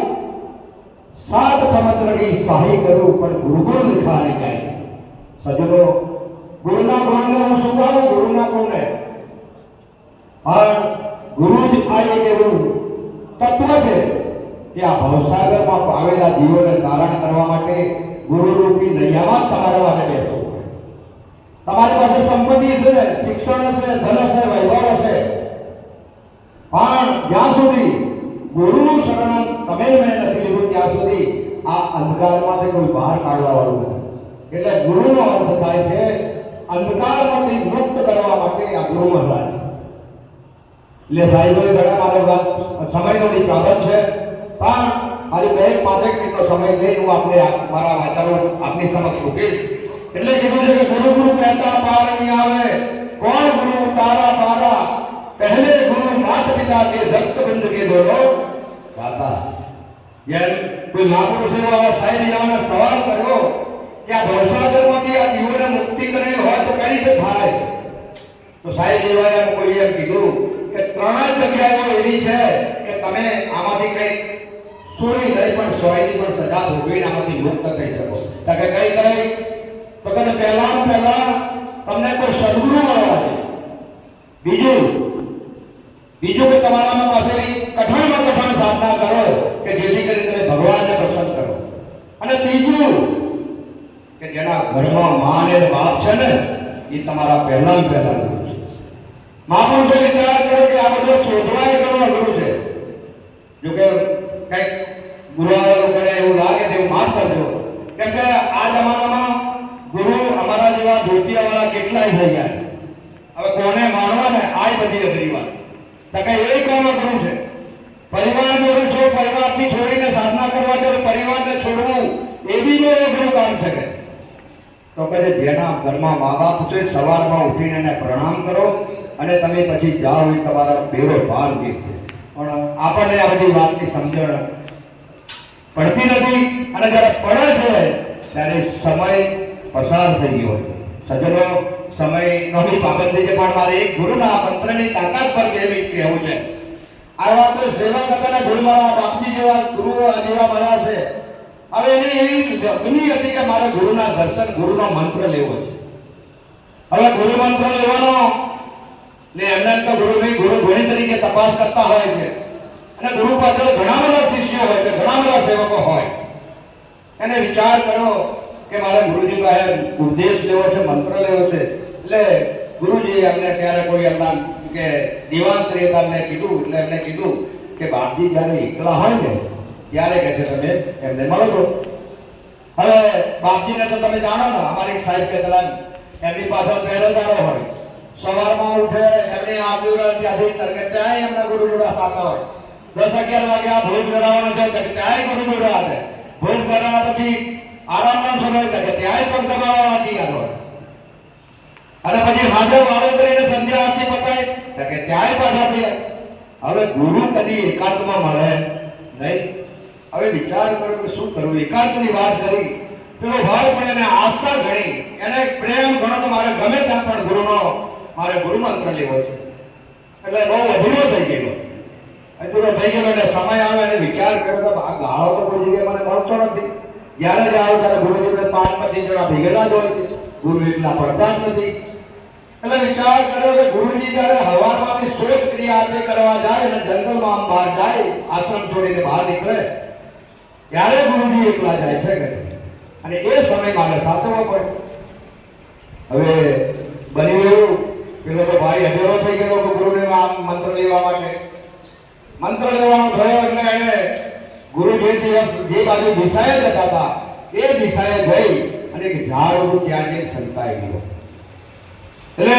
સાત સમુદ્રની સહાય કરું પણ ગુરુકુળ લીખા નહીં જાય. સજ્જનો, ગુરુના ગુણને હું શું કહું? ગુરુના ગુણને ગુરુ જ આ એક એવું તત્વ છે કે આ ભવસાગરમાં આવેલા જીવોને તારણ કરવા માટે ગુરુરૂપી નૈયામાં જ તમારે માટે બેસવું પડે. તમારી પાસે સંપત્તિ છે, શિક્ષણ છે, ધન છે, વૈભવ છે, પણ જ્યાં સુધી ગુરુનું શરણ તમે મેં નથી લીધું ત્યાં સુધી આ અંધકારમાંથી કોઈ બહાર કાઢવા વાળું નથી. એટલે ગુરુનો અર્થ થાય છે અંધકારમાંથી મુક્ત કરવા માટે આ ગુરુ મહારાજ. એટલે સાહેબોએ ઘણા મારે સમયનો પ્રાબંધ છે, પણ મારી 2-5 મિનિટનો સમય લઈ હું આપણે મારા વાચારો આપની સમક્ષ મૂકીશ. એટલે કીધું છે કે ગુરુ ગુરુ કહેતા પાર નહીં આવે, કોણ ગુરુ તારા પારા, પહેલે ગુરુ માત પિતા કે રક્ત બંધ કે દોરો દાતા. જેમ કોઈ મહાપુરુષે સાહેબ જવાનો સવાલ કર્યો કે આ ભવસાગરમાંથી આ જીવોને મુક્તિ કરવી હોય તો કઈ રીતે થાય? તો સાહેબ જેવાએ કોઈ એમ કીધું કે 3 જગ્યાઓ એવી છે કે તમે આમાંથી કઈ ચોરી નહીં પણ સોયની પણ સજા ભોગવીને આમાંથી મુક્ત થઈ શકો. તો કે કઈ કઈ? તો કે પહેલા તમને કોઈ સદગુરુ મળવા છે. બીજું કે તમારામાં પાસેની કઠણમાં કઠણ સાધના કરો કે જેથી કરી તમે ભગવાનને પ્રસન્ન કરો. અને ત્રીજું કે જેના ઘરમાં મા અને બાપ છે ને એ તમારા પહેલા ગુરુ છે. મહાપુરુષે વિચાર કર્યો કે આ બધો શોધવા એ કરવો ગુરુ છે. જો કે કંઈક ગુરુવાળો કરે એવું લાગે તો એવું માફ કરજો, કેમ કે આ જમાનામાં ગુરુ અમારા જેવા ધોતિયાવાળા કેટલાય થઈ ગયા છે. હવે કોને માનવા ને આ બધી અઘરી વાત. તો કે એ કામ ગુરુ છે. પરિવાર જોડે છો, પરિવારથી છોડીને સાધના કરવા જો પરિવારને છોડવું એ બી બહુ અઘરું કામ છે. તો કે જેના ઘરમાં મા બાપ છે સવારમાં ઉઠીને એને પ્રણામ કરો અને તમે પછી જાઓ એ તમારા બેરો ભાર ગીરશે. પણ આપણને આ બધી વાતની સમજણ પડતી નથી, અને જ્યારે પડે છે ત્યારે સમય પસાર થઈ ગયો હોય. સજ્જનો, સમયનો બી પાબંદી છે, પણ મારે એક ગુરુના મંત્રની તાકાત પર કહેવું છે. આ વાત સેવા કરતા ગુરુ મારા બાપજી જેવા ગુરુ જેવા મળ્યા છે. હવે એની એવી જગની હતી કે મારે ગુરુના દર્શન, ગુરુનો મંત્ર લેવો છે. હવે ગુરુ મંત્ર લેવાનો ને એમને તો ગુરુ ગુણી તરીકે તપાસ કરતા હોય છે, અને ગુરુ પાછળ ઘણા બધા શિષ્યો હોય છે, ઘણા બધા સેવકો હોય. એને વિચાર કરો કે મારે ગુરુજી પાસે ઉપદેશ લેવો છે, મંત્ર લેવો છે. એટલે ગુરુજી એમને ત્યારે કોઈ એમના કે દિવાનશ્રીએ એમને કીધું, એટલે એમને કીધું કે બાપજી જ્યારે એકલા હોય ને ત્યારે કહે છે તમે એમને મળો છો. હવે બાપજીને તો તમે જાણો ને, અમારી સાહેબ કે એમની પાછળ પહેરેદારો હોય. સવારમાં ઉઠે એમની આદુરા ત્યાંથી તરકે ત્યાં એમના ગુરુ જોડા સાતા હોય. 10-11 વાગ્યા ભોજ કરાવવાનો છે કે ત્યાં ગુરુ જોડા આવે. ભોજ કરાવ્યા પછી આરામનો સમય કે ત્યાં પગ દબાવવાના તૈયાર હોય. અને પછી હાજર વાળો કરીને સંધ્યા આરતી પતાય કે ત્યાં પાછા તૈયાર. હવે ગુરુ કદી એકાંતમાં મળે નહીં. હવે વિચાર કરો કે શું કરવું. એકાંતની વાત કરી, પેલો ભાવ પણ એને આસ્થા ઘણી, એને પ્રેમ ઘણો તો મારે ગમે ત્યાં પણ મારે ગુરુ મંત્ર લેવો છે. એટલે બહુ અધૂરો થઈ ગયેલો એટલે સમય આવે અને વિચાર કર્યો કે આ ગાળો તો કોઈ જગ્યાએ મને મળતો નથી. જ્યારે જાઓ ત્યારે ગુરુજીને 5-25 જણા ભેગેલા જ હોય છે, ગુરુ એકલા પડતા જ નથી. એટલે વિચાર કર્યો કે ગુરુજી જ્યારે હવારમાંથી શોધ ક્રિયા કરવા જાય અને જંગલમાં બહાર જાય, આશ્રમ છોડીને બહાર નીકળે ત્યારે ગુરુજી એકલા જાય છે કે, અને એ સમય મારે સાચવવો પડે. હવે બન્યું એવું, પેલો તો ભાઈ અધેરો થઈ ગયો કે ગુરુને મંત્ર લેવા માટે. મંત્ર લેવાનો થયો એટલે એને ગુરુ જે દિવસ જે બાજુ દિશાએ જતા હતા એ દિશાએ જઈ અને એક ઝાડ હતું ત્યાં જઈને સંતાઈ ગયો. એટલે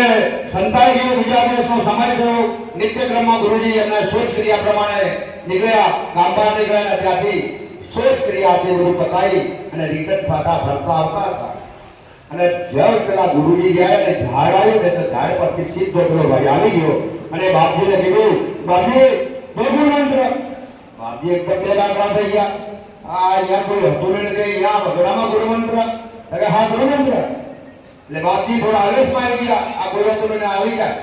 સંતાઈ ગયો, બીજા દિવસનો સમય થયો. નિત્યક્રમમાં ગુરુજી એમના શોચ ક્રિયા પ્રમાણે નીકળ્યા, ગામ બહાર નીકળ્યા. ત્યાંથી શોચ ક્રિયા તે બધું પતાવી અને રિટર્ન થતા ફરતા આવતા હતા. અને જ્યારે પેલા ગુરુજી ગયા ને ઝાડ આવ્યું ને તો ઝાડ પરથી સીધો પેલો ભાઈ આવી ગયો અને બાપજીને કીધું, બાપજી ગુરુ મંત્ર. બાપજી એકદમ બે લાકડા થઈ ગયા. આ અહીંયા કોઈ હતું ને કે અહીંયા વગડામાં ગુરુ મંત્ર? કે હા ગુરુ મંત્ર. એટલે બાપજી થોડા આવેશમાં આવી ગયા. આ કોઈ હતું ને આવી ગયા.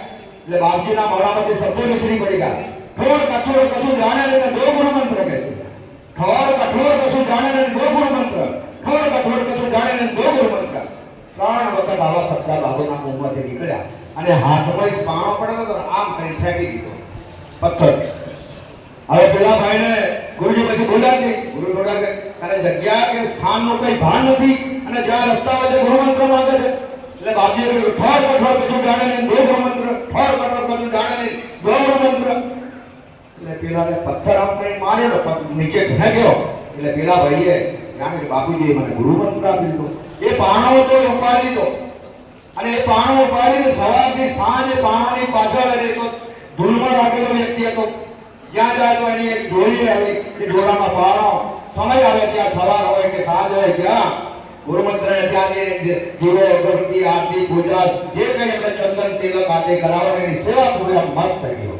એટલે બાપજીના મોઢામાંથી શબ્દો નીકળી પડી ગયા. ઠોર કઠોર કશું જાણે ને દો ગુરુ મંત્ર કહે છે. ઠોર કઠોર કશું જાણે ને દો ગુરુ મંત્ર. ઠોર કઠોર કશું જાણે ને દો ગુરુ મંત્ર. 3 વખત આવા શબ્દ બાબુના મોંમાંથી નીકળ્યા અને હાથમાં એક પાણો પડેલો તો આમ કરી ફેંકી દીધો પથ્થર. હવે પેલા ભાઈને ગુરુજી પછી બોલ્યા કે ગુરુ બોલ્યા કે તારે જગ્યા કે સ્થાનનું કઈ ભાન નથી અને જ્યાં રસ્તા વચ્ચે ગુરુ મંત્ર માંગે છે. એટલે બાપજીએ કહ્યું, ઠોર કઠોર કશું જાણે નહીં દો ગુરુ મંત્ર. ઠોર કઠોર કશું જાણે નહીં દો ગુરુ મંત્ર. એટલે પેલાને પથ્થર આમ કરી માર્યો, નીચે ફેંક્યો. એટલે પેલા ભાઈએ જાણે કે બાપુજીએ મને ગુરુ મંત્ર આપી દીધો. એ પાણો તો ઉપાડી લીધો અને એ પાણો ઉપાડીને સવારથી સાંજે પાણાની પાછળ રહેતો ધૂળમાં રાખેલો વ્યક્તિ હતો. જ્યાં જાય તો એની એક ડોલી આવી, એ ડોલામાં પાણો. સમય આવે ત્યાં સવાર હોય કે સાંજ હોય ત્યાં ગુરુમંત્રને ત્યાં જઈને દીવો અગરબત્તી આરતી પૂજા જે કંઈ એમને ચંદન તિલક આદિ કરાવવાની એની સેવા પૂરી મસ્ત થઈ ગયો.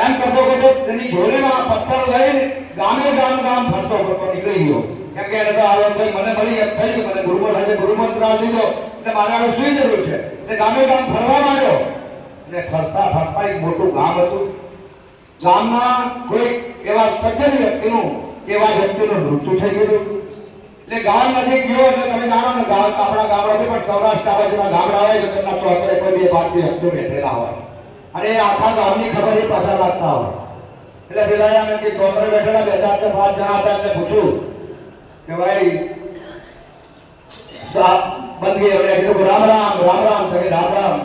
એમ કરતો કરતો તેની ઝોલીમાં પથ્થર લઈને ગામે ગામ ફરતો ફરતો નીકળી ગયો. કેમ કે એને તો આવે તો મને મળી એમ થઈ ગયું, મને ગુરુ મંત્ર આપી દીધો એટલે મારે હવે સુઈ જરૂર છે. એટલે ગામે ગામ ફરવા માંડ્યો. એટલે ફરતા ફરતા એક મોટું ગામ હતું. ગામમાં કોઈ એવા સજ્જન વ્યક્તિનું મૃત્યુ થઈ ગયું. એટલે ગામ નજીક ગયો એટલે તમે જાણો ને ગામ આપણા ગામડાથી પણ સૌરાષ્ટ્ર આ બાજુના ગામડા હોય તો તેમના ચોતરે કોઈ બે પાંચ વ્યક્તિઓ બેઠેલા હોય અને આખા ગામની ખબર એ પાછા લાગતા હોય. એટલે પેલા એમ કે ચોતરે બેઠેલા 2 4 5 જણા હતા. એટલે પૂછ્યું કે ભાઈ બંદગી હવે કીધું રામ રામ રામ રામ. તમે રામ રામ.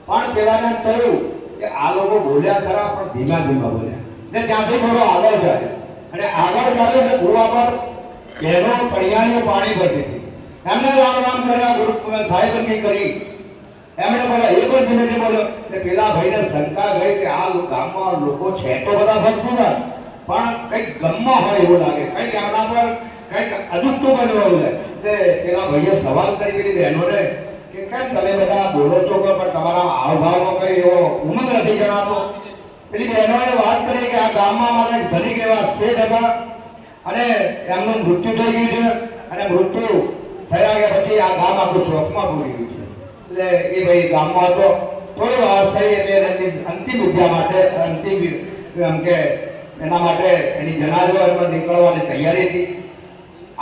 પણ પેલાને એમ કહ્યું કે આ લોકો બોલ્યા ખરા પણ ધીમા ધીમા બોલ્યા. ને ત્યાંથી થોડો આગળ જાય અને આગળ ચાલે એટલે કુવા પર બહેનો પડિયાનું પાણી ભરતી હતી. એમને રામ રામ કર્યા, ગુરુ સાહેબની કરી. એમણે બોલ્યા એ પણ ધીમે ધીમે બોલ્યો. એટલે પેલા ભાઈને શંકા ગઈ કે આ ગામમાં લોકો છે તો બધા ભક્તિ પણ કંઈક ગમમાં હોય એવું લાગે, કંઈક એમના પર કંઈક અદુકતું બનવું એવું લાગે. એટલે પેલા ભાઈએ સવાલ કરી પેલી બહેનોને કે કેમ તમે બધા બોલો છો પણ તમારા હાવભાવમાં કઈ એવો ઉમંગ નથી જણાતો. પેલી બહેનોએ વાત કરી કે આ ગામમાં મારા ધનિક એવા શેઠ હતા અને એમનું મૃત્યુ થઈ ગયું છે અને મૃત્યુ થયા ગયા પછી આ ગામ આખું શોકમાં પૂરી ગયું છે. એટલે એ ભાઈ ગામમાં હતો. થોડી વાર થઈ એટલે અંતિમ વિદ્યા માટે અંતિમ એમ કે એના માટે એની જનાજો એમાં નીકળવાની તૈયારી હતી.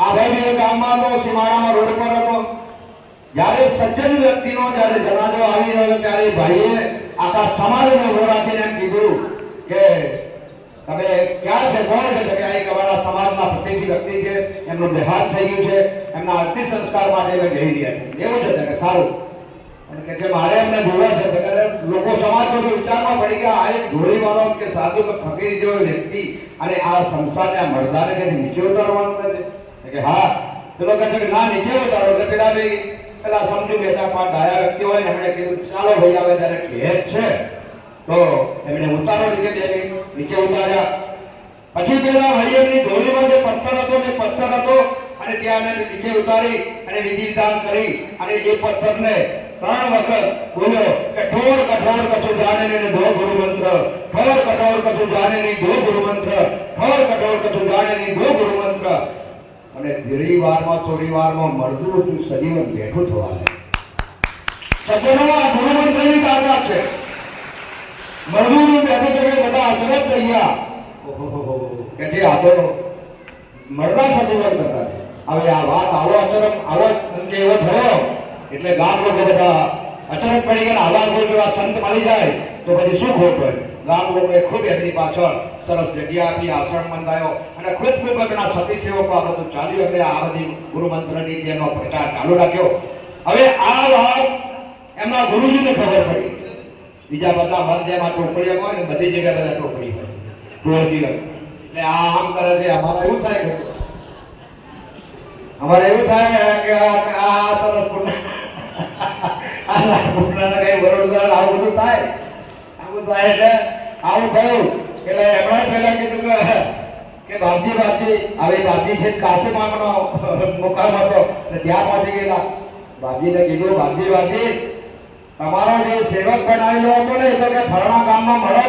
આ ભાઈ ગામમાં તો સીમાડામાં રોડ પર હતો. જ્યારે સજ્જન વ્યક્તિનો જ્યારે જનાજો આવી રહ્યો ત્યારે ભાઈએ આખા સમાજને ઉભો રાખીને એમ કીધું કે તમે ક્યાં છે, કોણ છે? કે આ એક અમારા સમાજના પ્રતિનિધિ વ્યક્તિ છે, એમનું દેહાંત થઈ ગયું છે, એમના અંતિમ સંસ્કાર માટે અમે જઈ રહ્યા છીએ. એવું છે કે સારું. અને કે મારે એમને જોવા છે કે લોકો સમાજનો વિચારમાં પડી ગયા આ એક ધોળીવાળો કે સાધુ કે ફકીર જેવો વ્યક્તિ અને આ સંસારને મરદાને કે નીચે ઉતારવાનું કહે છે કે હા. પેલો કહે છે કે ના નીચે ઉતારો. એટલે પેલા સમજુ 2 4 5 ડાયા વ્યક્તિ હોય ને એમણે કીધું ચાલો ભાઈ આવે ત્યારે ખેત છે તો એમણે ઉતારો નીચે ઉતાર્યા. પછી પેલા ભાઈ એમની ધોળીમાં જે પથ્થર હતો અને ત્યાં એને નીચે ઉતારી અને વિધિ વિધાન કરી અને એ પથ્થરને 3 વખત બોલ્યો કે ઠોર કઠોર કશું જાણે નહીં દો ગુરુ મંત્ર. ઠોર કઠોર કશું જાણે નહીં દો ગુરુ મંત્ર. ઠોર કઠોર કશું જાણે નહીં દો ગુરુ મંત્ર. અને થોડી વારમાં મરદું સજીવન બેઠું થવા લાગ્યું. સજ્જનો આ ગુરુ મંત્રની તાકાત છે. મરદું બેઠું તો બધા અચરજ થઈ ગયા કે જે આ તો મરદા સજીવન કરતા. હવે આ વાત આવો એવો થયો એટલે ગામ લોકો બધા અચરજ પડી ગયા. આવા કોઈ એવા સંત મળી જાય તો પછી શું ખોટ હોય. ગામ લોકોએ ખૂબ એમની પાછળ સરસ જગ્યા આપી, આશ્રમ બંધાયો અને ખૂબ એમના સતી સેવકો આ બધું ચાલ્યું. એટલે આ બધી ગુરુ મંત્રની તેનો પ્રચાર ચાલુ રાખ્યો. હવે આ વાત એમના ગુરુજીને ખબર પડી. બીજા બધા મત જેમાં ટોપડીઓ હોય ને બધી જગ્યાએ બધા ટોપડી હોય ટોળકી હોય એટલે આ આમ કરે છે અમારે એવું થાય કે અમારે એવું થાય કે આ સરસ પૂર્ણ કઈ વડોદરા આવું બધું થાય એટલે આવું થયું એટલે એમણે પહેલા કીધું કે બાપજી હવે બાપજી છે કાશે માંગનો મુકામ હતો એટલે ત્યાં પહોંચી ગયેલા. બાપજીને કીધું બાપજી તમારો જે સેવક બનાવેલો હતો ને તો કે ફરણા ગામમાં મળતા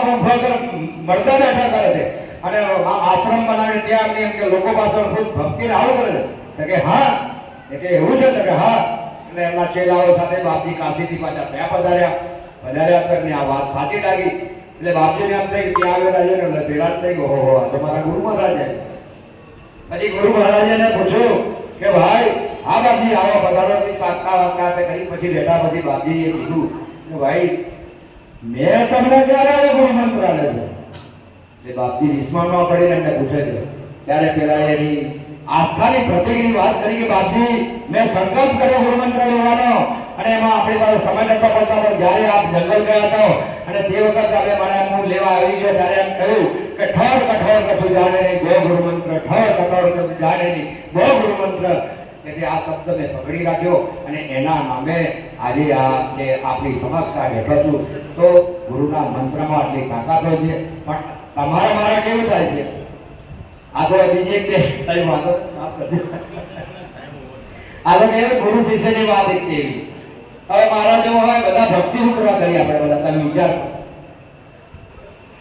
બેઠા કરે છે અને આશ્રમ બનાવીને ત્યાં એમ કે લોકો પાછળ ખુદ ભક્તિને આવું કરે છે. તો કે હા એટલે એવું છે તો કે હા. એટલે એમના ચેલાઓ સાથે બાપજી કાશીથી પાછા ત્યાં પધાર્યા તો એમને આ વાત સાચી લાગી. એટલે બાપજીને એમ થાય કે ત્યાં આવેલા છે ને એટલે પેલા જ થઈ ગયો હો આ તો મારા ગુરુ મહારાજ. પછી ગુરુ મહારાજને પૂછ્યું કે ભાઈ હા બાપજી આવો પધારોથી સાકા વાકા કરી. પછી બેઠા પછી બાપજીએ કીધું કે ભાઈ મેં તમને ક્યારે ગુરુ મંત્ર આપ્યો છે? એટલે બાપજી વિસ્મયમાં પડીને એમને પૂછે છે. ત્યારે પેલા એની આસ્થાની પ્રતિકની વાત કરી કે બાપજી મેં સંકલ્પ કર્યો ગુરુ મંત્ર લેવાનો અને એમાં આપણી પાસે સમય નતો પડતો પણ જ્યારે આપ જંગલ ગયા હતો અને તે વખત અમે મને હું લેવા આવી ગયો ત્યારે એમ કહ્યું કે ઠોર કઠોર કશું જાણે નહીં ગો ગુરુ મંત્ર, ઠોર કઠોર કશું જાણે નહીં ગો ગુરુ મંત્ર. એટલે આ શબ્દ મેં પકડી રાખ્યો અને એના નામે આજે આ જે આપણી સમક્ષ આ બેઠો છું. તો ગુરુના મંત્રમાં આટલી તાકાત હોય છે પણ તમારા મારા કેવું થાય છે? આ તો બીજી એક સાહેબ વાતો માફ કરજો. આ તો કેવું ગુરુ શિષ્યની વાત એક કેવી. હવે મારા જેવો હોય બધા ભક્તિ શું કરવા કરી આપણે બધા તમે વિચાર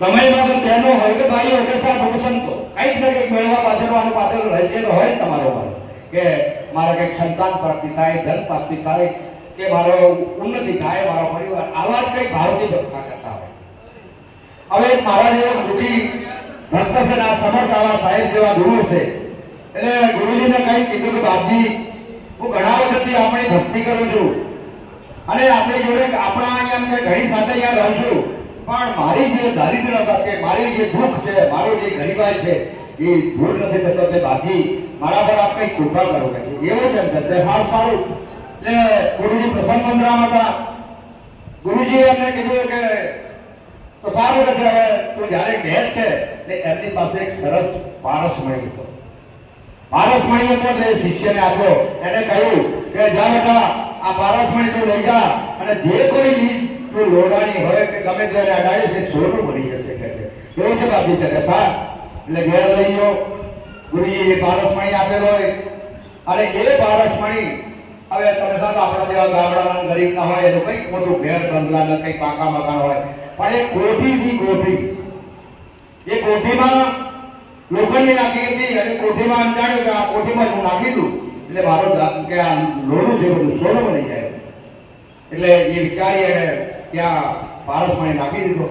સમયમાં તો તેનો હોય કે ભાઈઓ કે સાહેબ સંતો કંઈક ને કંઈક મેળવા પાછળ રહેશે તો હોય તમારો મારો કે મારે કંઈક સંતાન પ્રાપ્તિ થાય, ધન પ્રાપ્તિ થાય કે મારો ઉન્નતિ થાય, મારો પરિવાર આવા જ કંઈક ભાવથી ભક્તા કરતા હોય. હવે મારા જેવા દુઃખી ભક્ત છે ને આ સમર્થ આવા સાહેબ જેવા ગુરુ છે એટલે ગુરુજીને કંઈ કીધું કે બાપજી હું ઘણા વખતથી આપણી ભક્તિ કરું છું અને આપણી જોડે આપણા અહીંયા કે ઘણી સાથે અહીંયા રહું છું પણ મારી જે દારિદ્રતા છે, મારી જે દુઃખ છે, મારું જે ગરીબાઈ છે એ દૂર નથી થતો. એટલે બાપજી મારા પર આપ કંઈક કૃપા કરો કે છે એવું જ એમ કે હા સારું. એટલે ગુરુજી પ્રસન્ન મંદિરમાં હતા. ગુરુજીએ એમને કીધું કે તો સારું કે હવે તું જ્યારે કહે છે એટલે એમની પાસે એક સરસ પારસમણી હતો. પારસમણી હતો એટલે શિષ્યને આપ્યો. એને કહ્યું કે જા બેટા આ પારસમણી તું લઈ જા અને જે કોઈ લીજ તું લોડાની હોય કે ગમે ત્યારે અડાડે છે સોનું મળી જશે કે છે. એવું છે બાપજી કે સાહેબ એટલે ઘેર લઈ ગયો. ગુરુજીએ પારસમણી આપેલો હોય અને એ પારસમણી હવે તમે સાહેબ આપણા જેવા ગામડાના ગરીબ ના હોય એનું કંઈક મોટું ઘેર બંગલા ને કંઈક પાકા મકાન હોય પણ એ કોઠી એ કોઠીમાં લોખંડની નાખી હતી અને કોઠીમાં એમ જાણ્યું કે આ કોઠીમાં હું નાખી દઉં એટલે મારો કે આ લોનું છે બધું સોનું બની જાય. એટલે એ વિચારી અને ત્યાં પારસમણી નાખી દીધો.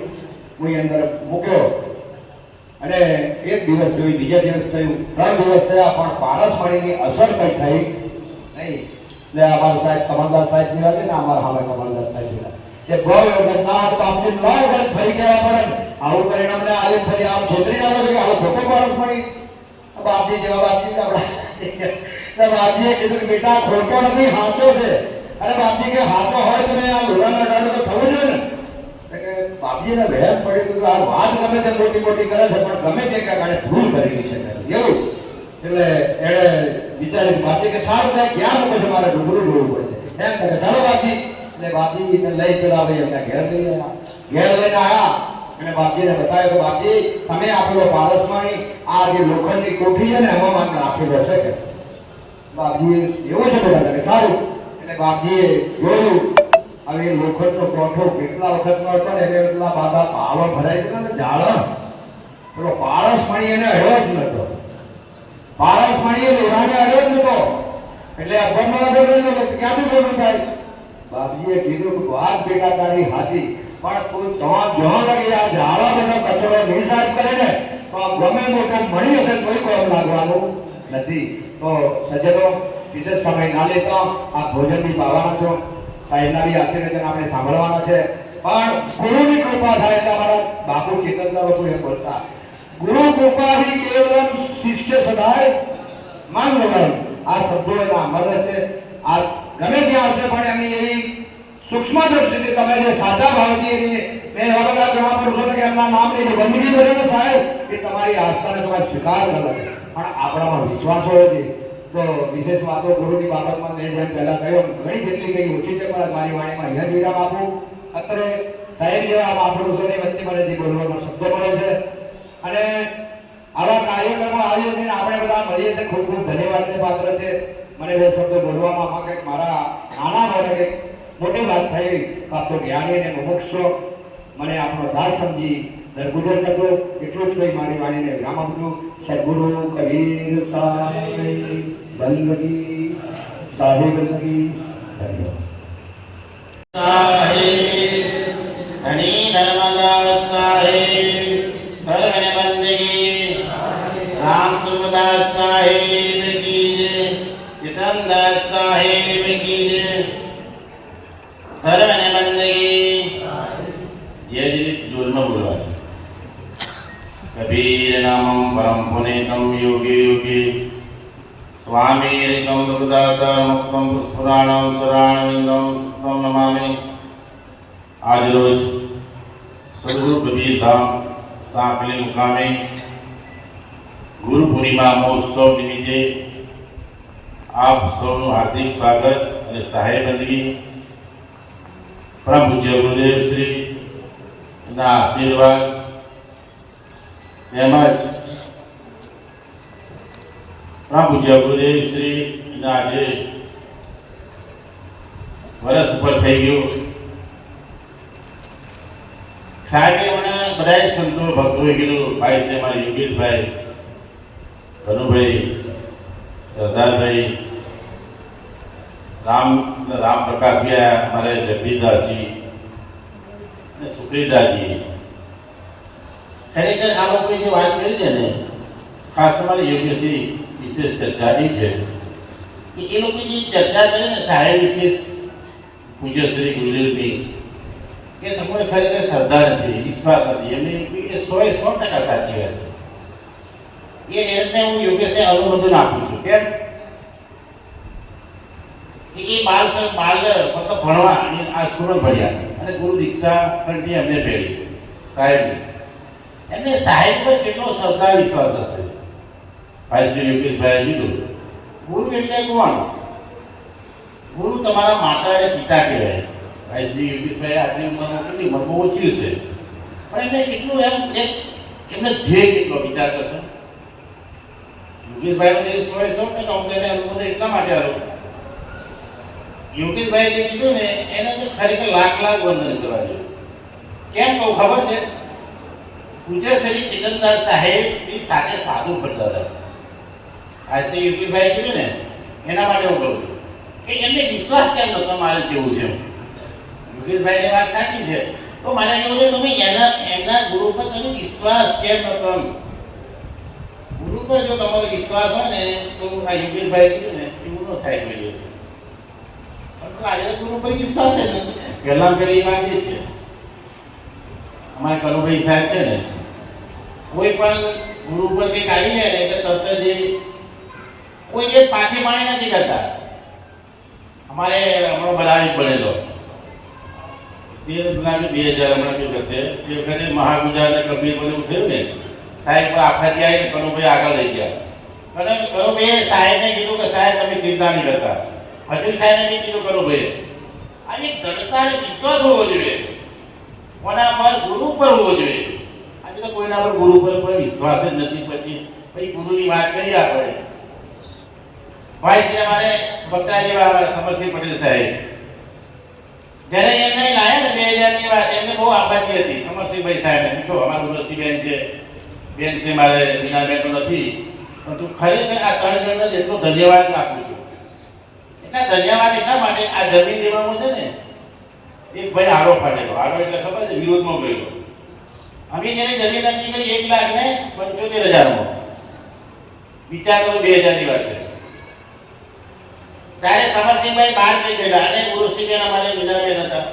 કોઈ અંદર મૂક્યો અને એક દિવસ જોઈ, બીજા દિવસ થયું, 3 દિવસ થયા પણ પારસમણીની અસર કઈ થઈ નહીં. એટલે અમારા સાહેબ કમલદાસ સાહેબ જેવા છે ને અમારા સામે કમલદાસ સાહેબ જેવા કે ગોળ નાથ બાપજી લાવ થઈ ગયા પડે આવું કરીને અમને આલે ફરી આમ છોતરી ના કે આવું ખોટો પારસમણી બાપજી જેવા બાપજી આપણે બાપજીએ કીધું કે બેટા ખોટો નથી સાચો છે. અરે બાપજી કે સાચો હોય તો મેં આ લોડાના ડાળો તો થવું જોઈએ ને કે બાપજીને વહેમ પડ્યું કે આ વાત ગમે તે મોટી મોટી કરે છે પણ ગમે તે કારણે ભૂલ કરેલી છે એવું. એટલે એણે વિચાર્યું બાપજી કે સારું થાય ક્યાં મૂકે છે મારે ડુંગરું જોવું પડશે એમ કે ચાલો બાપજી. એટલે બાપજીને લઈ પેલા ભાઈ એમને ઘેર લઈને આવ્યા અને બાપજીને બતાવ્યું કે બાપજી તમે આપેલો પારસમણી આ જે લોખંડની કોઠી છે ને એમાં માત્ર આપેલો છે કે બાપજી એવું છે બધા કે સારું. એટલે બાપજીએ જોયું હવે એ લોખંડનો કોઠો કેટલા વખતનો હતો ને એટલે એટલા બાધા પાવર ભરાઈ ગયો ને જાળણ પેલો પારસમણી એને હળ્યો જ નતો. પારસમણી એ લોહાને હળ્યો જ નતો એટલે અભરનો ક્યાંથી બોલું થાય. બાપજીએ કીધું કે વાત બેટા તારી હાથી પણ તું જ્યાં લગી આ ઝાડા બધો કચરો નહીં સાફ કરે ને તો આ ગમે મોટો મળી હશે કોઈ કોમ લાગવાનું નથી. તો સજ્જનો વિશેષ સમય ના લેતા આ ભોજન બી પાવાના છો, સાહેબના બી આશીર્વચન આપણે સાંભળવાના છે પણ ગુરુની કૃપા થાય એટલે અમારા બાપુ ચેતનદાર બાપુ એ બોલતા ગુરુ કૃપાથી કેવલમ શિષ્ય સદાય માન વગર. આ શબ્દો એના અમર છે. આ ગમે ત્યાં હશે પણ એમની એવી સૂક્ષ્મ દ્રષ્ટિથી તમે જે સાચા ભાવથી એની મેં એવા બધા ઘણા પુરુષો કે એમના નામ ની બંદગી કર્યો સાહેબ એ તમારી આસ્થાને તમારે સ્વીકાર કરે પણ આપણામાં વિશ્વાસ હોય છે તો વિશેષ વાતો ગુરુની બાબતમાં મેં જેમ પહેલા કહ્યું ઘણી જેટલી કઈ ઓછી છે પણ મારી વાણીમાં અહીંયા જ વિરામ આપું. અત્રે સાહેબ જેવા મહાપુરુષોની વચ્ચે મને જે બોલવાનો શબ્દો મળે છે અને આવા કાર્યક્રમો આયોજન આપણે બધા મળીએ છીએ ખૂબ ખૂબ ધન્યવાદને પાત્ર છે. મને બે શબ્દો બોલવામાં આમાં કંઈક મારા નાના મને કંઈક મોટી વાત થઈ કાં તો જ્ઞાની અને મુમુક્ષો મને આપણો દાસ સમજી દરગુજર કરતો એટલું જ કઈ મારી વાણીને વિરામ આપું. સદગુરુ કબીર સાહેબ બંદગી સાહેબ બંદગી ધન્યવાદ. साहेब धनी धर्मदास साहेब सर्वने बंदगी राम सुखदास साहेब की जय जितनदास साहेब की जय सर्वने बंदगी ये जोर में बोलवा कबीर नामं परम पुनीतम योगी योगी स्वामी रिकम दुर्दाता मुक्तम पुष्पुराणम चराणविंदम सुतम नमामि. आज रोज सदगुरु कबीर धाम सांकली मुकामे गुरु पूर्णिमा महोत्सव निमित्ते आप સૌનું હાર્દિક સ્વાગત અને સહાય બંદગી પરમ પૂજ્ય ગુરુદેવ શ્રી ના આશીર્વાદ તેમજ પરમ પૂજ્ય ગુરુદેવ શ્રી આજે વર્ષ ઉપર થઈ ગયું. સાહેબે મને બધા સંતો ભક્તોએ કીધું ભાઈ છે મારા યોગેશભાઈ, કનુભાઈ, સરદારભાઈ, રામ પ્રકાશિયા, મારે જગદીશદાસજી અને સુપ્રીદાસજી. ખરેખર આ લોકોએ જે વાત કરી છે ને ખાસ તમારે યોગેશજી વિશેષ ચર્ચા એ છે કે એ લોકો જે ચર્ચા કરે ને સાહેબ વિશેષ પૂજ્ય શ્રી ગુરુદેવની કે તમને ખરેખર શ્રદ્ધા નથી, વિશ્વાસ નથી, એમની એ 100% સાચી વાત છે. એમને હું યોગેશને અનુમોદન આપું છું. કેમ કે એ બાલ ફક્ત ભણવા આ સ્કૂલમાં ભણ્યા અને ગુરુ દીક્ષા કંઠી એમને ભેળી સાહેબની. એમને સાહેબ પર કેટલો શ્રદ્ધા વિશ્વાસ હશે. ભાઈ શ્રી યોગેશભાઈએ કીધું ગુરુ એટલે કોણ? ગુરુ તમારા માતા અને પિતા કહેવાય. ભાઈ શ્રી યોગેશભાઈ આટલી ઉંમરમાં કેટલી ઉંમર બહુ ઓછી છે પણ એમને કેટલું એમને ધ્યેય કેટલો વિચાર કરશે. યોગેશભાઈનો જે 100% હું તેને અનુમોદન એટલા માટે આવ્યો. યોગેશભાઈએ જે કીધું ને એને ખરેખર લાખ વંદન કરવા જોઈએ. કેમ કહું ખબર છે? પૂજ્ય શ્રી ચિતનદાસ સાહેબની સાથે સાધુ ફરતા હતા. આ શ્રી યોગેશભાઈએ કીધું ને એના માટે હું કહું છું કે એમને વિશ્વાસ કેમ નતો મારે કેવું છે. યોગેશભાઈની વાત સાચી છે તો મારે કેવું છે તમે એમના ગુરુ પર તમે વિશ્વાસ કેમ નતો? ગુરુ પર જો તમારો વિશ્વાસ હોય ને તો આ યોગેશભાઈ કીધું ને એવું ન થાય કોઈ છે. પરંતુ આજે ગુરુ પર વિશ્વાસ જ નથી. પહેલા પહેલી વાત એ છે અમારે કનુભાઈ સાહેબ છે ને કોઈ પણ ગુરુ પર કંઈક આવી જાય ને એટલે તરત જ કોઈ જે પાછી માણી નથી કરતા. અમારે હમણાં બનાવી બનેલો 13 લાખ 2000 હમણાં કયું કશે તે વખતે મહાગુજરાત કબીર બધું થયું ને સાહેબ પર આફત આવી કનુભાઈ આગળ લઈ ગયા અને કનુભાઈએ સાહેબને કીધું કે સાહેબ તમે ચિંતા નહીં કરતા. હજુ સાહેબને બી કીધું કનુભાઈએ આવી દૃઢતા અને વિશ્વાસ હોવો જોઈએ. કોના પર? ગુરુ પર હોવો જોઈએ. આજે તો કોઈના પર ગુરુ પર વિશ્વાસ જ નથી. પછી ગુરુની વાત કરી આપણે ભાઈ શ્રી અમારે વક્તા જેવા અમારા સમરસિંહ પટેલ સાહેબ જ્યારે એમને લાયા ને 2000 ની વાત એમને બહુ આભારી હતી. સમરસિંહભાઈ સાહેબ પૂછો અમારું રસીબેન છે, બેન છે મારે મીનાબેન નથી પરંતુ ખરેખર આ 3 જણને જેટલો ધન્યવાદ આપું છું. એટલા ધન્યવાદ એટલા માટે આ જમીન દેવામાં છે ને એક ભાઈ આડો ફાટેલો. આડો એટલે ખબર છે વિરોધમાં ગયેલો. અમે જ્યારે જમીન નક્કી કરી 1,75,000 વિચાર કરો 2000 ની વાત છે. ત્યારે સમરસિંહભાઈ બહાર થઈ ગયેલા અને ગુરુશ્રીબેન અમારે મીનાબેન હતા.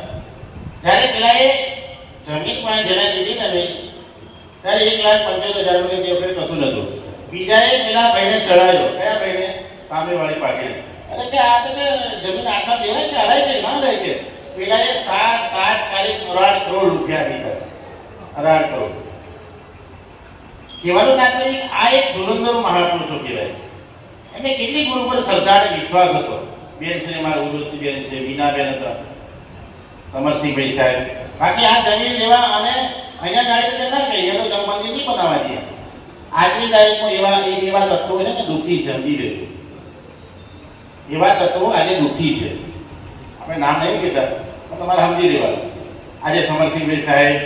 જ્યારે પેલા એ જમીન પણ જેને દીધી ને ત્યારે 1,75,000 તે વખતે કશું નતું. બીજાએ પેલા ભાઈને ચડાવ્યો. કયા ભાઈને? સામેવાળી પાર્ટીને. અને કે આ તો જમીન આટલા દેવાય કે હરાય કે ના રહે કે પેલાએ 7 તાત્કાલિક 18 કરોડ રૂપિયા દીધા. 18 કરોડ. કહેવાનું તાત્પર્ય આ એક ધુરંધર મહાપુરુષો કહેવાય. એમને કેટલી ગુરુ પર શ્રદ્ધા અને વિશ્વાસ હતો. બેન છે મારા ઉર્વશી બેન છે, મીનાબેન હતા, સમરસિંહભાઈ સાહેબ. બાકી આ જમીન લેવા અને અહીંયા ગાડી તો ના કહીએ તો મંદિર નહીં બનાવવા દઈએ. આજની તારીખમાં એવા તત્વો છે ને દુઃખી છે, સમજી લેજો. એવા તત્વો આજે દુઃખી છે. આપણે નામ નહીં કહેતા પણ તમારે સમજી લેવાનું. આજે સમરસિંહભાઈ સાહેબ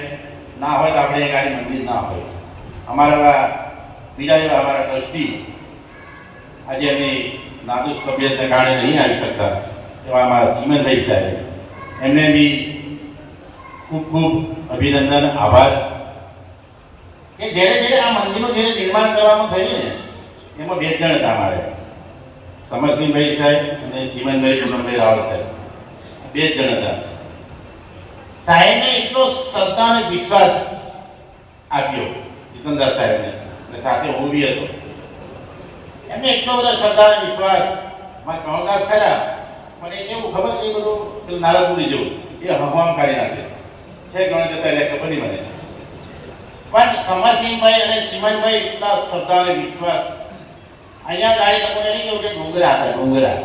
ના હોય તો આપણે એ ગાડી મંદિર ના હોય. અમારા બીજા એવા અમારા ટ્રસ્ટી આજે એમની નાદુસ તબિયતને કારણે નહીં આવી શકતા એવા અમારા ચીમનભાઈ સાહેબ, એમને બી ખૂબ ખૂબ અભિનંદન, આભાર કે જ્યારે આ મંદિરનું જ્યારે નિર્માણ કરવાનું થયું ને એમાં 2 જણ હતા અમારે, સમરસિંહભાઈ સાહેબ અને ચીમનભાઈ પૂનમભાઈ રાવળ સાહેબ. 2 જણ હતા. સાહેબને એટલો શ્રદ્ધા અને વિશ્વાસ આપ્યો જીતનદાસ સાહેબને, અને સાથે હું બી હતો. એમને એટલો બધો શ્રદ્ધા અને વિશ્વાસ. મારા કમલદાસ ખરા મને કેવું ખબર એ બધું પેલું નારદપુરી જેવું એ હવામ કાઢી નાખે છે ગણ જતા એટલે ખબર નહીં મને. પણ સમરસિંહભાઈ અને ચીમનભાઈ એટલા શ્રદ્ધા અને વિશ્વાસ. અહીંયા ગાડી તમને નહીં કેવું કે ડુંગરા હતા, ડુંગરા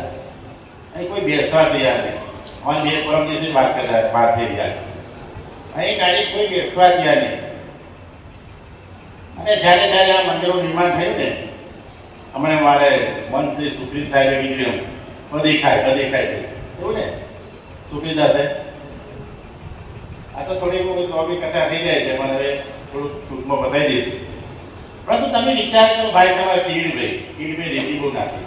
અહીં કોઈ બેસવા તૈયાર નહીં. અમારી 2 પરમ દિવસે વાત થઈ રહ્યા. અહીં ગાડી કોઈ બેસવા તૈયાર નહીં. અને જ્યારે આ મંદિરનું નિર્માણ થયું ને અમને મારે મનશ્રી સુપ્રીત સાહેબે કીધું એમ દેખાય એવું ને સુપ્રીતા સાહેબ. આ તો થોડી લોબી કથા થઈ જાય છે, મને હવે થોડુંક ટૂંકમાં બતાવી દઈશ. પરંતુ તમે વિચાર કરો ભાઈ, તમારે કીડીભાઈ રેતી બહુ નાખી.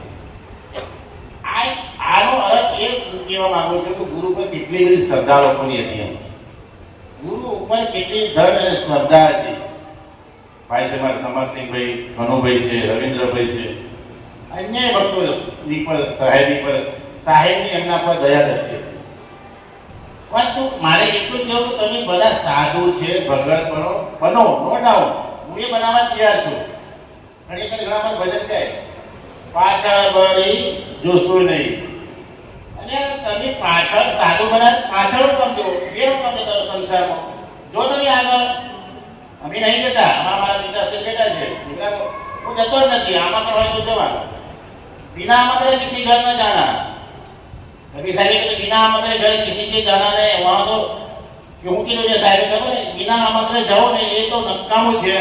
આનો અર્થ એ કહેવા માંગુ છું કે ગુરુ પર કેટલી બધી શ્રદ્ધા લોકોની હતી. એમ ગુરુ ઉપર કેટલી ધન અને શ્રદ્ધા હતી. ભાઈ છે મારા સમરસિંહભાઈ, કનુભાઈ છે, રવિન્દ્રભાઈ છે, અન્ય ભક્તોની પર સાહેબની એમના પર દયા દ્રષ્ટિ. પરંતુ મારે એટલું કહેવું કે તમે બધા સાધુ છે, ભગત બનો, નો ડાઉટ, હું એ બનાવવા તૈયાર છું. ઘણી વખત ઘણા ભજન ગાય પાછળ વળી જોશો નહીં. અને તમે પાછળ સાધુ બનાવ, પાછળ કેમ દો, કેમ કેમ દો સંસારમાં. જો તમે આગળ અમે નહીં જતા, અમારા પિતાશ્રી બેઠા છે, હું જતો જ નથી. આમંત્રણ હોય તો જવાનું, बिना आमंत्रण किसी घर में जाना. कभी साहब कहते बिना आमंत्रण घर किसी के जाना नहीं. वहाँ तो क्योंकि मुझे साहब खबर है बिना आमंत्रण जाओ नहीं, ये तो नकामो છે.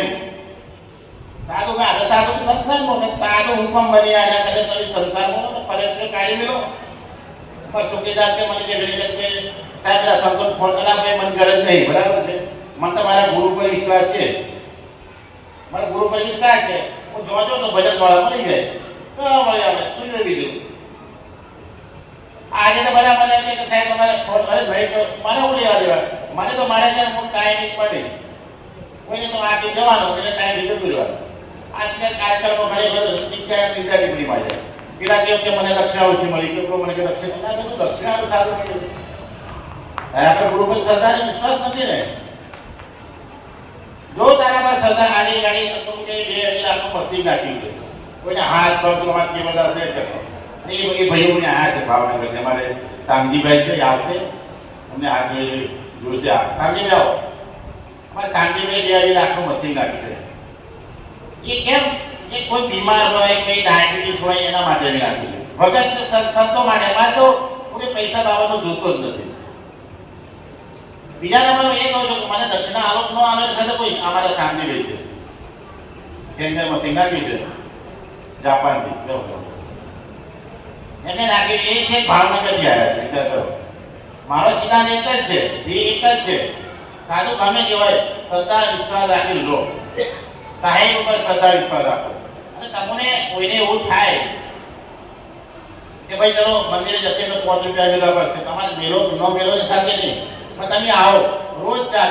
સાધુ में आधा साधु के संसार में साधु हुक्म बनी आना कदे तो संसार में पर्यटन काढ़ी मिलो. पर सुखीदास के मन के गरीब के साहब ला संतोष फोन करा के मन गरज नहीं. बराबर છે. मन तो मारा गुरु पर विश्वास છે, मारा गुरु पर विश्वास છે. હું જોજો તો ભજન વાળા મળી જાય તો મળી આવે સુઈ બીજું. આજે તો બધા મને કે સાહેબ તમારે ફોન અરે ભાઈ તો મારે હું લેવા દેવા, મને તો મારે છે હું ટાઈમ જ પડે. કોઈને તો આગે જવાનું એટલે ટાઈમ લીધો પીરવાનો. આજના કાર્યક્રમમાં ઘણી બધી લીધા નીકળીમાં જાય. પેલા કેવું કે મને દક્ષિણા ઓછી મળી, કેવું મને કે દક્ષિણા ના કીધું દક્ષિણા સારું મળ્યું. તારા પર ગુરુ પર શ્રદ્ધા અને વિશ્વાસ નથી ને. જો તારા પર શ્રદ્ધા આડી ગાડી તો તું કે 2 લાખનું પશ્ચિમ નાખ્યું છે. કોઈને હાથ પગ તમારે કેવલ હશે છે. અને એ ભાઈઓને આ છે ભાવનગર અમારે સામજીભાઈ છે, આવશે અમને હાથ જોઈશે. સામજીભાઈ આવો. અમારે સામજીભાઈ 2 લાખનું મશીન નાખી દે. એ કેમ? એ કોઈ બીમાર હોય, કોઈ ડાયાબિટીસ હોય એના માટે નહીં નાખ્યું છે. ભગત સંતો માટે. એમાં તો કોઈ પૈસા બાબતનો જોતો જ નથી. બીજા નંબરનું એ કહું છું કે મને દક્ષિણા આલોક નો આવે સાથે કોઈ અમારા સામજીભાઈ છે, કેન્દ્ર મશીન નાખ્યું છે જાપાનથી. એમને નાખ્યું એ છે ભાવનગરથી આવ્યા છે. વિચાર કરો. મારો સિદ્ધાંત એક જ છે, એક જ છે. સાધુ ગમે તે હોય શ્રદ્ધા વિશ્વાસ રાખી લો. સાહેબ ઉપર શ્રદ્ધા વિશ્વાસ રાખો. અને તમને કોઈને એવું થાય કે ભાઈ ચલો મંદિરે જશે તો 5 રૂપિયા મેળવા પડશે, તમારે મેળો નો મેળોની સાથે નહીં, પણ તમે આવો, રોજ ચા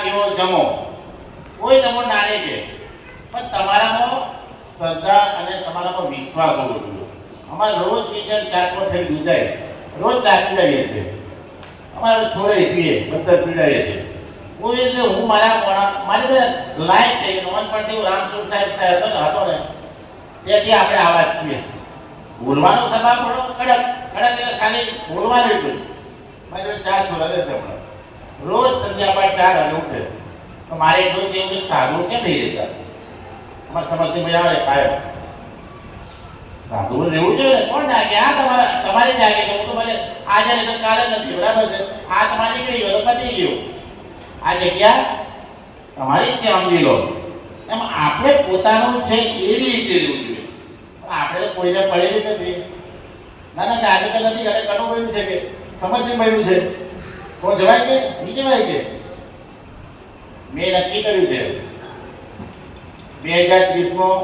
પીઓ, જમો. કોઈ તમને નાને છે પણ તમારામાં શ્રદ્ધા અને તમારામાં વિશ્વાસ હોવો જોઈએ. અમારે રોજ કિચન ચાટકો થઈ ગુજાય, રોજ ચા પીડાવીએ છીએ. અમારે છોડે પીએ, બધા પીડાવીએ છીએ. કોઈ રીતે હું મારી તો લાઈફ થઈ ગઈ. નોન પણ રામસુર સાહેબ હતો ને તેથી આપણે આવા છીએ. બોલવાનો સ્વભાવ થોડો કડક એટલે ખાલી બોલવાનું એટલું. મારી જોડે 4 છોરા રહેશે હમણાં. રોજ સંધ્યા બાદ 4 વાગે ઉઠે. તો મારે એટલું જેવું એક સારું કેમ નહીં રહેતા. અમારે સમરસિંહભાઈ આવે કાયમ સાધુ રહેવું જોઈએ ને. કોણ જાગે? આ તમારી જાગે તો હું તો મને આજે નહીં તો કાલે નથી, બરાબર છે. આ તમારી નીકળી ગયો તો પતી ગયું. આ જગ્યા તમારી જ છે, સમજી લો. એમ આપણે પોતાનું છે એવી રીતે રહેવું જોઈએ. પણ આપણે તો કોઈને પડેલી નથી. ના ના આજે તો નથી, ઘરે કટો પડ્યું છે કે સમસ્યા પડ્યું છે તો જવાય કે નહીં જવાય કે? મેં નક્કી કર્યું છે 2030માં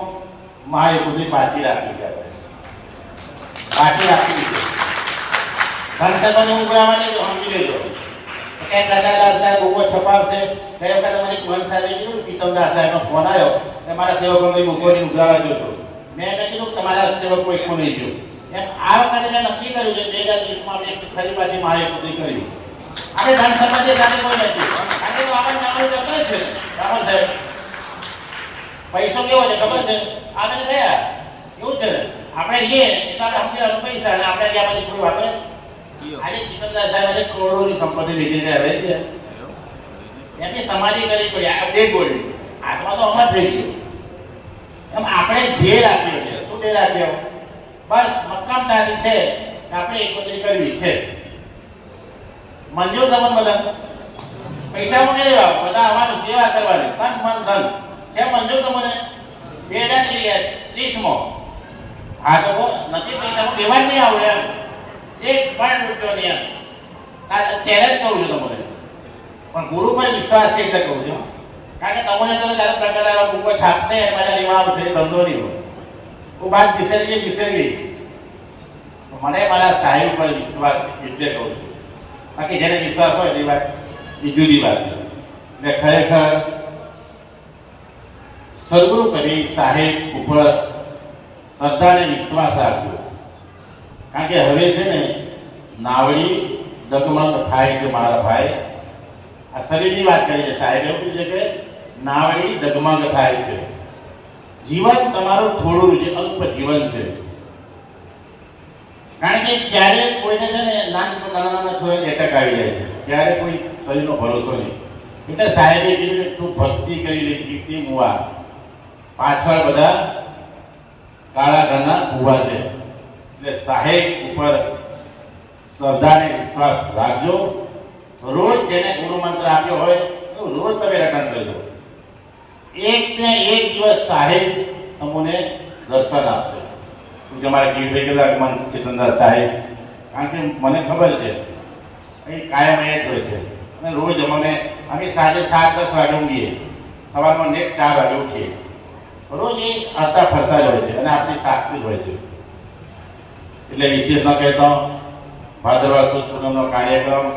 મહાયુદ્ધની પાછી રાખી દીધી. ધનસભાની ઉઘરાવાની સમજી લેજો. કે દાદા સાહેબ બહુ છપાવશે. ગઈ વખત અમારી કુંવર સાહેબે કીધું પીતમદાસ સાહેબનો ફોન આવ્યો કે મારા સેવકોને બુકોની ઉઘરાવા જોશો. મેં કીધું તમારા સેવકો એક નહીં ગયો. એમ આ વખતે મેં નક્કી કર્યું છે 2030માં મેં ફરી પાછી મહાયુદ્ધ કર્યું. આપણે ધનસભા સાથે કોઈ નથી. કારણ કે આપણે જાણવું ખબર છે રાવણ સાહેબ પૈસો કેવો છે ખબર છે? આપણે ગયા એવું છે આપણે લઈએ એટલે આપણે સમજવાનું પૈસા અને આપણે ગયા પછી કોઈ વાપરે. આજે ચિકનદાસ સાહેબ આજે કરોડોની સંપત્તિ લીધીને રહે છે. એમની સમાધિ કરવી પડી. આ ડેડ બોડી આત્મા તો અમર થઈ ગયો. એમ આપણે ધ્યેય રાખ્યો છે. શું ધ્યેય રાખ્યો? બસ મક્કમતાથી છે કે આપણે એકત્રિત કરવી છે. મંજૂર તમને બધા પૈસા મને લેવા બધા અમારું સેવા કરવાની તન મન ધન છે મંજૂર તમને 2030માં? હા તો નથી પૈસા હું લેવા જ નહીં આવું એમ એક પણ રૂપિયો નહીં એમ. આ ચેલેન્જ કહું છું તમને. પણ ગુરુ પર વિશ્વાસ છે એટલે કહું છું. કારણ કે તમને તો જ્યારે પ્રકાર બુકો છાપશે પાછા લેવા આવશે ધંધો નહીં હોય. હું બાદ વિસરી મને મારા સાહેબ પર વિશ્વાસ એટલે કહું છું. બાકી જેને વિશ્વાસ હોય એ વાત એ જુદી વાત છે. એટલે ખરેખર સદગુરુ કબીર સાહેબ ઉપર શ્રદ્ધા અને વિશ્વાસ રાખજો. કારણ કે હવે છે ને નાવડી ડગમગ થાય છે મારા ભાઈ. આ શરીરની વાત કરી છે સાહેબ. એવું કીધું છે કે નાવડી ડગમગ થાય છે. જીવન તમારું થોડું છે, અલ્પ જીવન છે. કારણ કે ક્યારે કોઈને છે ને નાના છોકરાને એટેક આવી જાય છે, ત્યારે કોઈ શરીરનો ભરોસો નહીં. એટલે સાહેબે કીધું કે તું ભક્તિ કરી લે જીવતી મુવા. પાછળ બધા કાળા ઘરના કુવા છે. એટલે સાહેબ ઉપર શ્રદ્ધા અને વિશ્વાસ રાખજો. રોજ જેને ગુરુ મંત્ર આપ્યો હોય તો રોજ તમે રટણ કરજો. એક ને એક દિવસ સાહેબ તમને દર્શન આપશે. મારા ગીરભાઈ કહેતા મન ચેતનદાસ સાહેબ, કારણ કે મને ખબર છે એ કાયમ એ જ હોય છે. અને રોજ અમે સાંજે 7-10 વાગે ઊંઘીએ, સવારમાં નેટ 4 વાગે ઉઠીએ. રોજ એ હરતા ફરતા જ હોય છે અને આપણી સાક્ષી હોય છે. એટલે વિશેષ ન કહેતો ભાદરવા સુદ પૂનમનો કાર્યક્રમ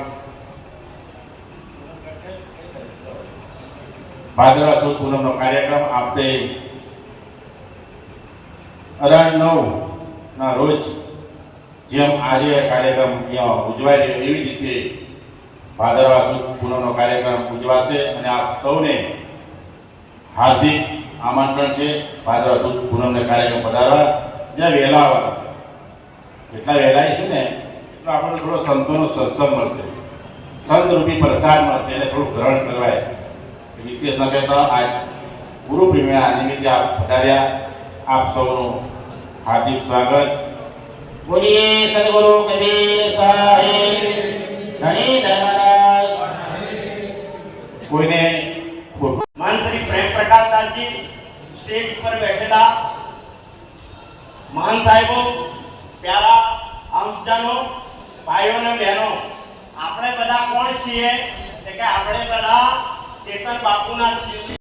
આપણે 9 રોજ જેમ આજે કાર્યક્રમ અહીંયા ઉજવાય છે એવી રીતે ભાદરવા સુદ પૂનમનો કાર્યક્રમ ઉજવાશે. અને આપ સૌને હાર્દિક આમંત્રણ છે ભાદરવા સુદ પૂનમને કાર્યક્રમ પધારવા. જ્યાં વહેલા આવવાના, જેટલા વહેલા છે ને એટલો આપણને થોડો સંતોનો સત્સંગ મળશે, સંતરૂપી પ્રસાદ મળશે એટલે થોડું ગ્રહણ કરવાય. વિશેષ ન કહેતા આજ ગુરુ પૂર્ણિમા નિમિત્તે આપ પધાર્યા. આપ સૌનું હાર્દિક સ્વાગત. બોલીએ સદગુરુ કબીર સાહેબ ધણી ધર્મદાસ. કોઈને માન શ્રી પ્રેમ પ્રકાશદાસજી સ્ટેજ પર બેઠેલા મહાન સાહેબો, પ્યારા અંશજનો, ભાઈઓ અને બહેનો, આપણે બધા કોણ છીએ? કે આપણે બધા ચેતન બાપુના શિષ્ય